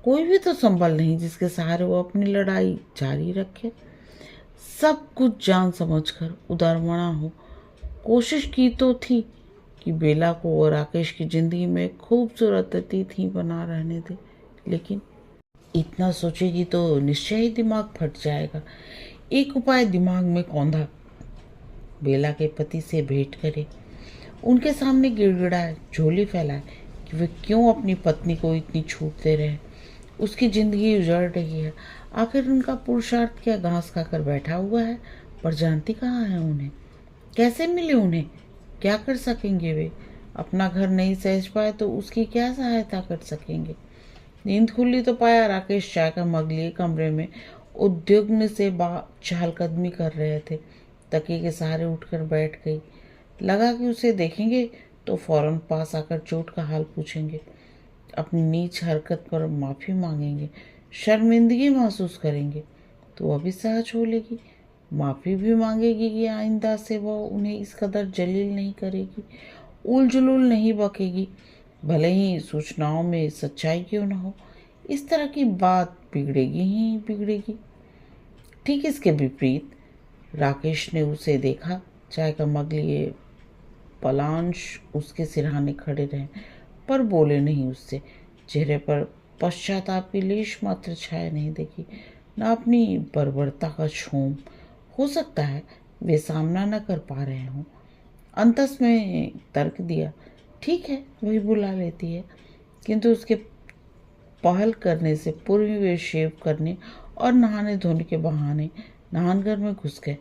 कोई भी तो संबल नहीं जिसके सहारे वो अपनी लड़ाई जारी रखे। सब कुछ जान समझकर उदारमना हो, कोशिश की तो थी कि बेला को और राकेश की जिंदगी में खूबसूरत अतिथि बना रहने दे, लेकिन इतना सोचेगी तो निश्चय ही दिमाग फट जाएगा। एक उपाय दिमाग में कौंधा, बेला के पति से भेंट करे, उनके सामने गिड़गिड़ाए, झोली फैलाए कि वे क्यों अपनी पत्नी को इतनी छूट दे रहे हैं। उसकी जिंदगी उजड़ रही है, आखिर उनका पुरुषार्थ क्या घास खाकर बैठा हुआ है, पर जानती कहाँ है उन्हें, कैसे मिले उन्हें, क्या कर सकेंगे वे। अपना घर नहीं सहज पाए तो उसकी क्या सहायता कर सकेंगे। नींद खुली तो पाया राकेश चाय का मग लिए कमरे में उद्विग्न से चहलकदमी कर रहे थे। तकिए के सहारे उठकर बैठ गई। लगा कि उसे देखेंगे तो फौरन पास आकर चोट का हाल पूछेंगे, अपनी नीच हरकत पर माफ़ी मांगेंगे, शर्मिंदगी महसूस करेंगे तो वह भी सहज हो लेगी, माफ़ी भी मांगेगी कि आइंदा से वह उन्हें इस कदर जलील नहीं करेगी, उल जुलूल नहीं बकेगी, भले ही सूचनाओं में सच्चाई क्यों न हो। इस तरह की बात बिगड़ेगी ही बिगड़ेगी। ठीक इसके विपरीत राकेश ने उसे देखा, चाय का मग लिए पलांश उसके सिरहाने खड़े रहे, पर बोले नहीं उससे। चेहरे पर पश्चाताप की लेश मात्र छाया नहीं देखी, न अपनी बर्बरता का क्षोभ। हो सकता है वे सामना न कर पा रहे हों। अंतस में तर्क दिया, ठीक है वही बुला लेती है, किंतु उसके पहल करने से पूर्व वे शेव करने और नहाने धोने के बहाने नहानघर में घुस गए।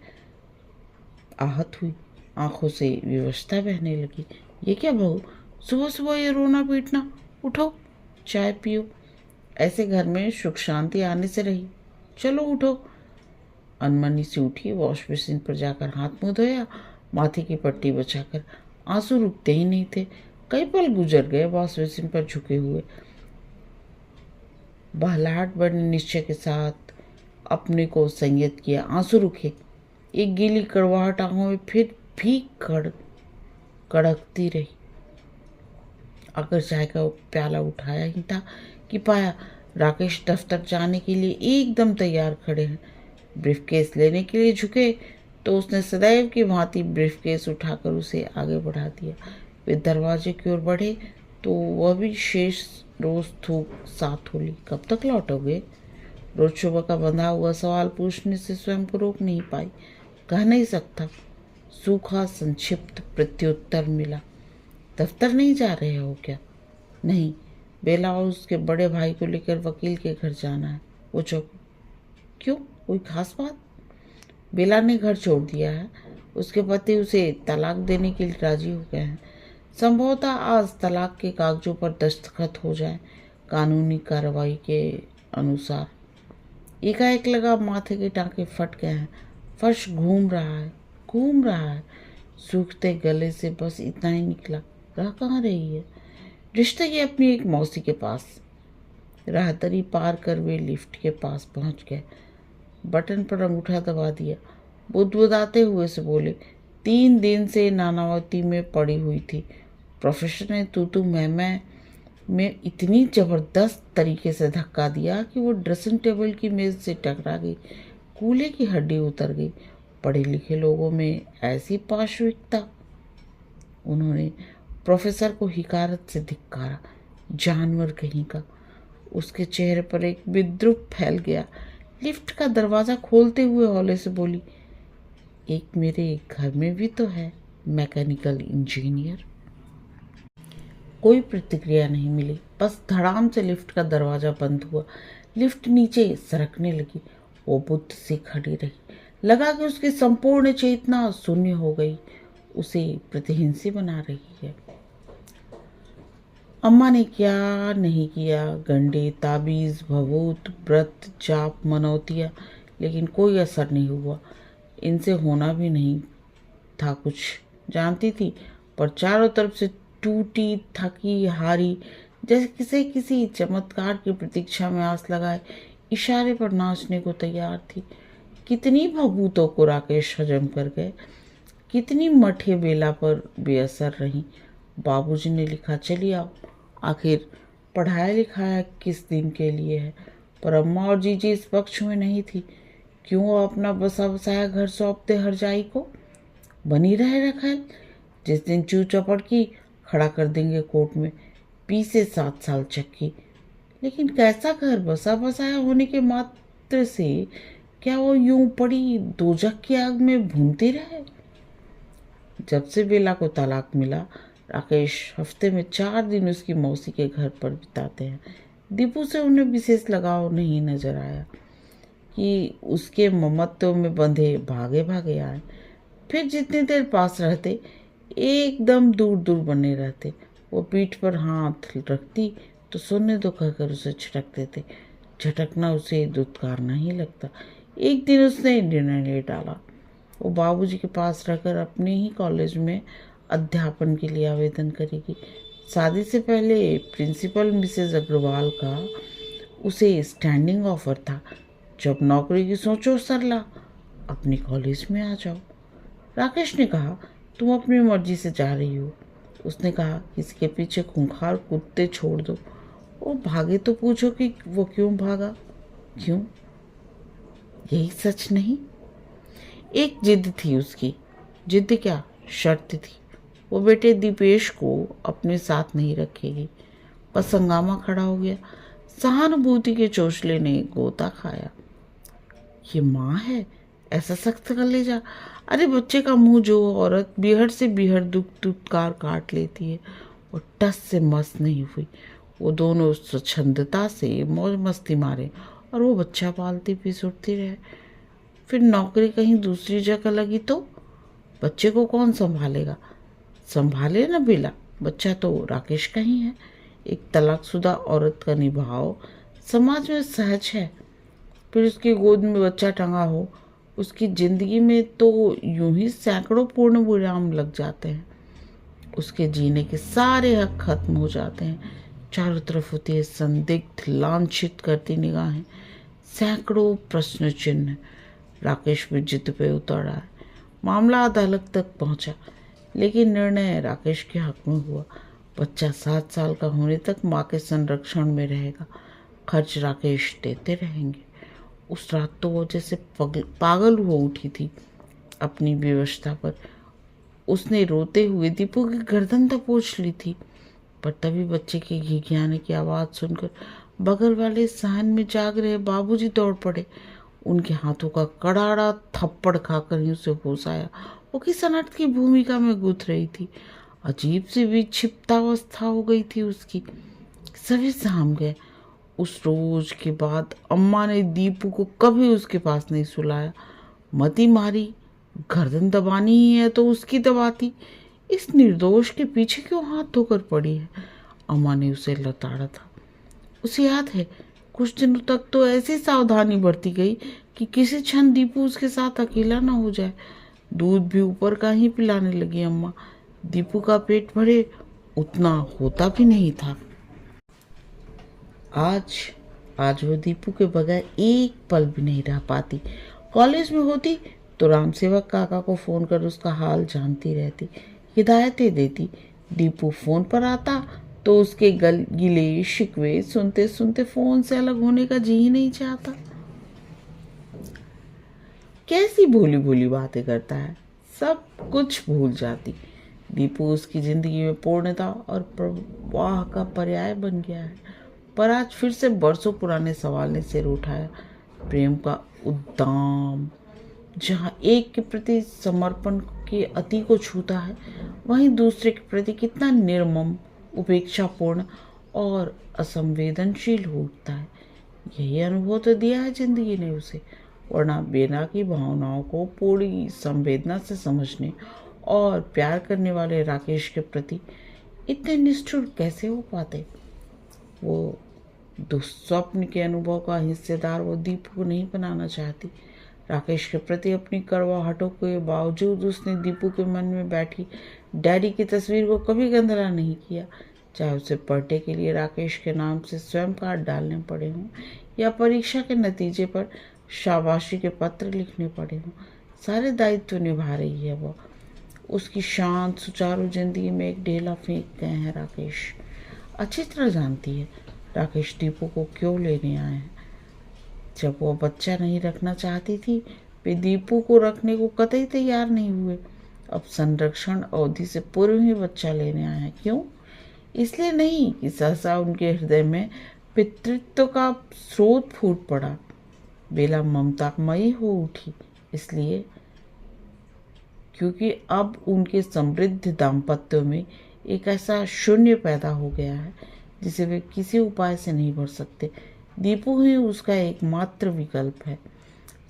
आहत हुई, आंखों से विवशता बहने लगी। ये क्या बहू, सुबह सुबह ये रोना पीटना, उठो चाय पियो, ऐसे घर में सुख शांति आने से रही, चलो उठो। अनमनी से उठी, वॉश बेसिन पर जाकर हाथ मुंह धोया, माथे की पट्टी बचाकर। आंसू रुकते ही नहीं थे। कई पल गुजर गए वॉश बेसिन पर झुके हुए। बहलाहट बने निश्चय के साथ अपने को संयत किया। आंसू रुके, एक गीली कड़वाहट आंखों में फिर भी कड़कती रही। अगर चाय का प्याला उठाया ही था कि पाया राकेश दफ्तर जाने के लिए एकदम तैयार खड़े हैं। ब्रीफकेस लेने के लिए झुके तो उसने सदैव की भांति ब्रीफकेस उठाकर उसे आगे बढ़ा दिया। वे दरवाजे की ओर बढ़े तो वह भी शेष रोज थूक साथ होली, कब तक लौटोगे। रोज सुबह का बंधा हुआ सवाल पूछने से स्वयं को रोक नहीं पाई, कह नहीं सकता। सूखा संक्षिप्त प्रत्युत्तर मिला, दफ्तर नहीं जा रहे हो क्या। नहीं, बेला और उसके बड़े भाई को लेकर वकील के घर जाना है। वो चुप, क्यों, कोई खास बात। बेला ने घर छोड़ दिया है, उसके पति उसे तलाक देने के लिए राजी हो गए हैं। संभवतः आज तलाक के कागजों पर दस्तखत हो जाए, कानूनी कार्रवाई के अनुसार। एकाएक लगा माथे के टांके फट गए हैं, फर्श घूम रहा है। सूखते गले से बस इतना ही निकला, रह कहाँ रही है। रिश्ते की अपनी एक मौसी के पास। राहतरी पार कर वे लिफ्ट के पास पहुंच गए। बटन पर अंगूठा दबा दिया। बुदबुदाते हुए से बोले, 3 दिन से नानावती में पड़ी हुई थी। प्रोफेसर ने तू मैं में इतनी जबरदस्त तरीके से धक्का दिया कि वो ड्रेसिंग टेबल की मेज से टकरा गई, कूल्हे की हड्डी उतर गई। पढ़े लिखे लोगों में ऐसी पाशविकता। उन्होंने प्रोफेसर को हिकारत से धिक्कारा, जानवर कहीं का। उसके चेहरे पर एक विद्रूप फैल गया। लिफ्ट का दरवाज़ा खोलते हुए हौले से बोली, एक मेरे घर में भी तो है मैकेनिकल इंजीनियर। कोई प्रतिक्रिया नहीं मिली, बस धड़ाम से लिफ्ट का दरवाज़ा बंद हुआ। लिफ्ट नीचे सरकने लगी। वो बुद्ध से खड़ी रही। लगा कि उसकी संपूर्ण चेतना शून्य हो गई, उसे प्रतिहीन सी बना रही है। अम्मा ने क्या नहीं किया, गंडे, ताबीज़, भभूत, व्रत, जाप, मनौतियाँ, लेकिन कोई असर नहीं हुआ। इनसे होना भी नहीं था कुछ, जानती थी, पर चारों तरफ से टूटी, थकी, हारी, जैसे किसी चमत्कार की प्रतीक्षा में आस लगाए इशारे पर नाचने को तैयार थी। कितनी भभूतों को राकेश हजम कर गए, कितनी मठे बेला पर बेअसर रहीं। बाबूजी ने लिखा, चलिए आओ, आखिर पढ़ाया लिखाया किस दिन के लिए है। पर अम्मा और जीजी इस पक्ष में नहीं थी। क्यों वो अपना बसा बसाया घर सौंपते हरजाई को? बनी रहे रखेल, जिस दिन चू चपड़ की खड़ा कर देंगे कोर्ट में, 20 से 7 साल चक्की। लेकिन कैसा घर बसा बसाया होने के मात्र से क्या वो यूं पड़ी दोजख की आग में भूनती रहे? जब से बेला को तलाक मिला, राकेश हफ्ते में 4 दिन उसकी मौसी के घर पर बिताते हैं। दीपू से उन्हें विशेष लगाव नहीं नजर आया कि उसके ममत्व में बंधे भागे भागे आए। फिर जितनी देर पास रहते एकदम दूर दूर बने रहते। वो पीठ पर हाथ रखती तो सोने दो कहकर उसे झटक देते। झटकना उसे दुत्कारना ही लगता। एक दिन उसने निर्णय ले डाला, वो बाबूजी के पास रहकर अपने ही कॉलेज में अध्यापन के लिए आवेदन करेगी। शादी से पहले प्रिंसिपल मिसेज अग्रवाल का उसे स्टैंडिंग ऑफर था। जब नौकरी की सोचो सरला, अपनी कॉलेज में आ जाओ। राकेश ने कहा, तुम अपनी मर्जी से जा रही हो। उसने कहा, किसी के पीछे खूंखार कुत्ते छोड़ दो। वो भागे तो पूछो कि वो क्यों भागा? क्यों? यही सच नहीं? एक जिद थी उसकी। जिद क्या, शर्त थी। वो बेटे दीपेश को अपने साथ नहीं रखेगी। बस हंगामा खड़ा हो गया। सहानुभूति के चोचले ने गोता खाया। ये माँ है, ऐसा सख्त कलेजा। अरे बच्चे का मुंह जो औरत बीहड़ से बीहड़ दुख दुत्कार काट लेती है, वो टस से मस नहीं हुई। वो दोनों स्वच्छंदता से मौज मस्ती मारे और वो बच्चा पालती पीस उठती रहे। फिर नौकरी कहीं दूसरी जगह लगी तो बच्चे को कौन संभालेगा? संभाले ना बेला, बच्चा तो राकेश का ही है। एक तलाकशुदा औरत का निभाव समाज में सहज है। फिर उसकी गोद में बच्चा टंगा हो, उसकी जिंदगी में तो यूं ही सैकड़ों पूर्ण विराम लग जाते हैं। उसके जीने के सारे हक खत्म हो जाते हैं। चारों तरफ होती है संदिग्ध लांछित करती निगाहें, सैकड़ों प्रश्न चिन्ह। राकेश भी जिद पे उतर आया। मामला अदालत तक पहुंचा, लेकिन निर्णय राकेश के हक में हुआ। बच्चा 7 साल का होने तक माँ के संरक्षण में रहेगा। खर्च राकेश देते रहेंगे। उस रात तो वो जैसे पागल हो उठी थी अपनी व्यवस्था पर। उसने रोते हुए दीपू की गर्दन दबोच ली थी, पर तभी बच्चे के घिघियाने की आवाज़ सुनकर बगल वाले सहन में जाग रहे बाबूजी दौड़ पड़े। उनके हाथों का कड़ाड़ा थप्पड़ खाकर ही उसे होश आया। वो किस अनर्थ की भूमिका में गुथ रही थी। अजीब सी विक्षिप्तावस्था हो गई थी उसकी। सभी साम गए। उस रोज के बाद अम्मा ने दीपू को कभी उसके पास नहीं सुलाया। मती मारी, गर्दन दबानी ही है तो उसकी दबाती। इस निर्दोष के पीछे क्यों हाथ धोकर पड़ी है? अम्मा ने उसे लताड़ा था। उसे याद है, कुछ दिनों तक तो ऐसी सावधानी बरती गई कि किसी क्षण दीपू उसके साथ अकेला ना हो जाए। दूध भी ऊपर का ही पिलाने लगी अम्मा। दीपू का पेट भरे उतना होता भी नहीं था। आज वो दीपू के बगैर एक पल भी नहीं रह पाती। कॉलेज में होती तो रामसेवक काका को फोन कर उसका हाल जानती रहती, हिदायतें देती। दीपू फोन पर आता तो उसके गिले शिकवे सुनते सुनते फोन से अलग होने का जी ही नहीं चाहता। कैसी भोली भोली बातें करता है, सब कुछ भूल जाती। दीपू उसकी जिंदगी में पूर्णता और प्रवाह का पर्याय बन गया है। पर आज फिर से बरसों पुराने सवाल ने सिर उठाया। प्रेम का उद्दाम जहाँ एक के प्रति समर्पण के अति को छूता है, वहीं दूसरे के प्रति कितना निर्मम, उपेक्षापूर्ण और असंवेदनशील हो उठता है। यही अनुभव तो दिया है जिंदगी ने उसे, वरना बेना की भावनाओं को पूरी संवेदना से समझने और प्यार करने वाले राकेश के प्रति इतने निष्ठुर कैसे हो पाते? वो दुस्वप्न के अनुभव का हिस्सेदार वो दीपू को नहीं बनाना चाहती। राकेश के प्रति अपनी कड़वाहटों के बावजूद उसने दीपू के मन में बैठी डैडी की तस्वीर को कभी गंदला नहीं किया, चाहे उसे बर्थडे के लिए राकेश के नाम से स्वयं कार्ड डालने पड़े हों या परीक्षा के नतीजे पर शाबाशी के पत्र लिखने पड़े हों, सारे दायित्व निभा रही है वो। उसकी शांत सुचारू जिंदगी में एक ढेला फेंक गए हैं राकेश। अच्छी तरह जानती है राकेश दीपू को क्यों लेने आए हैं। जब वो बच्चा नहीं रखना चाहती थी, वे दीपू को रखने को कतई तैयार नहीं हुए। अब संरक्षण अवधि से पूर्व ही बच्चा लेने आए हैं। क्यों? इसलिए नहीं कि सहसा उनके हृदय में पितृत्व का स्रोत फूट पड़ा, बेला ममतामयी हो उठी। इसलिए क्योंकि अब उनके समृद्ध दाम्पत्य में एक ऐसा शून्य पैदा हो गया है जिसे वे किसी उपाय से नहीं भर सकते। दीपू ही उसका एकमात्र विकल्प है।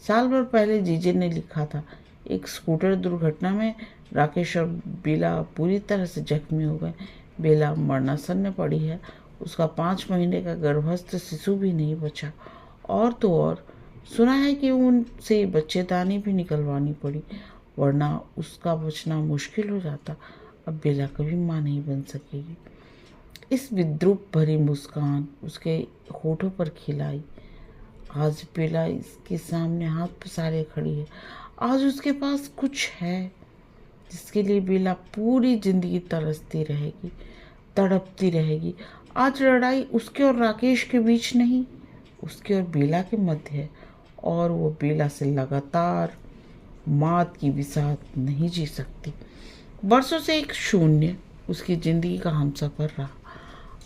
साल भर पहले जीजे ने लिखा था, एक स्कूटर दुर्घटना में राकेश और बेला पूरी तरह से जख्मी हो गए। बेला मरणासन में पड़ी है। उसका 5 महीने का गर्भस्थ शिशु भी नहीं बचा। और तो और सुना है कि उनसे बच्चेदानी भी निकलवानी पड़ी, वरना उसका बचना मुश्किल हो जाता। अब बेला कभी माँ नहीं बन सकेगी। इस विद्रूप भरी मुस्कान उसके होठों पर खिलाई। आज बेला इसके सामने हाथ पसारे खड़ी है। आज उसके पास कुछ है जिसके लिए बेला पूरी जिंदगी तरसती रहेगी, तड़पती रहेगी। आज लड़ाई उसके और राकेश के बीच नहीं, उसके और बेला के मध्य है। और वो बेला से लगातार मौत की बिसात नहीं जी सकती। बरसों से एक शून्य उसकी जिंदगी का हमसफर रहा।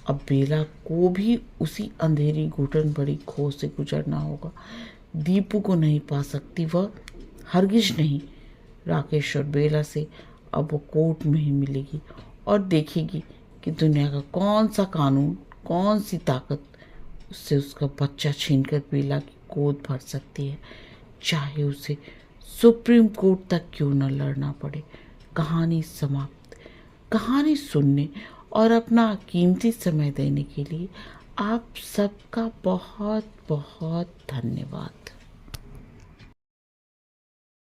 अब बेला को भी उसी अंधेरी घुटन भरी खो से गुजरना होगा। दीपू को नहीं पा सकती वह, हरगिज नहीं। राकेश और बेला से अब वो कोर्ट में ही मिलेगी और देखेगी कि दुनिया का कौन सा कानून, कौन सी ताकत उससे उसका बच्चा छीनकर बेला की गोद भर सकती है, चाहे उसे सुप्रीम कोर्ट तक क्यों न लड़ना पड़े। कहानी समाप्त। कहानी सुनने और अपना कीमती समय देने के लिए आप सबका बहुत बहुत धन्यवाद।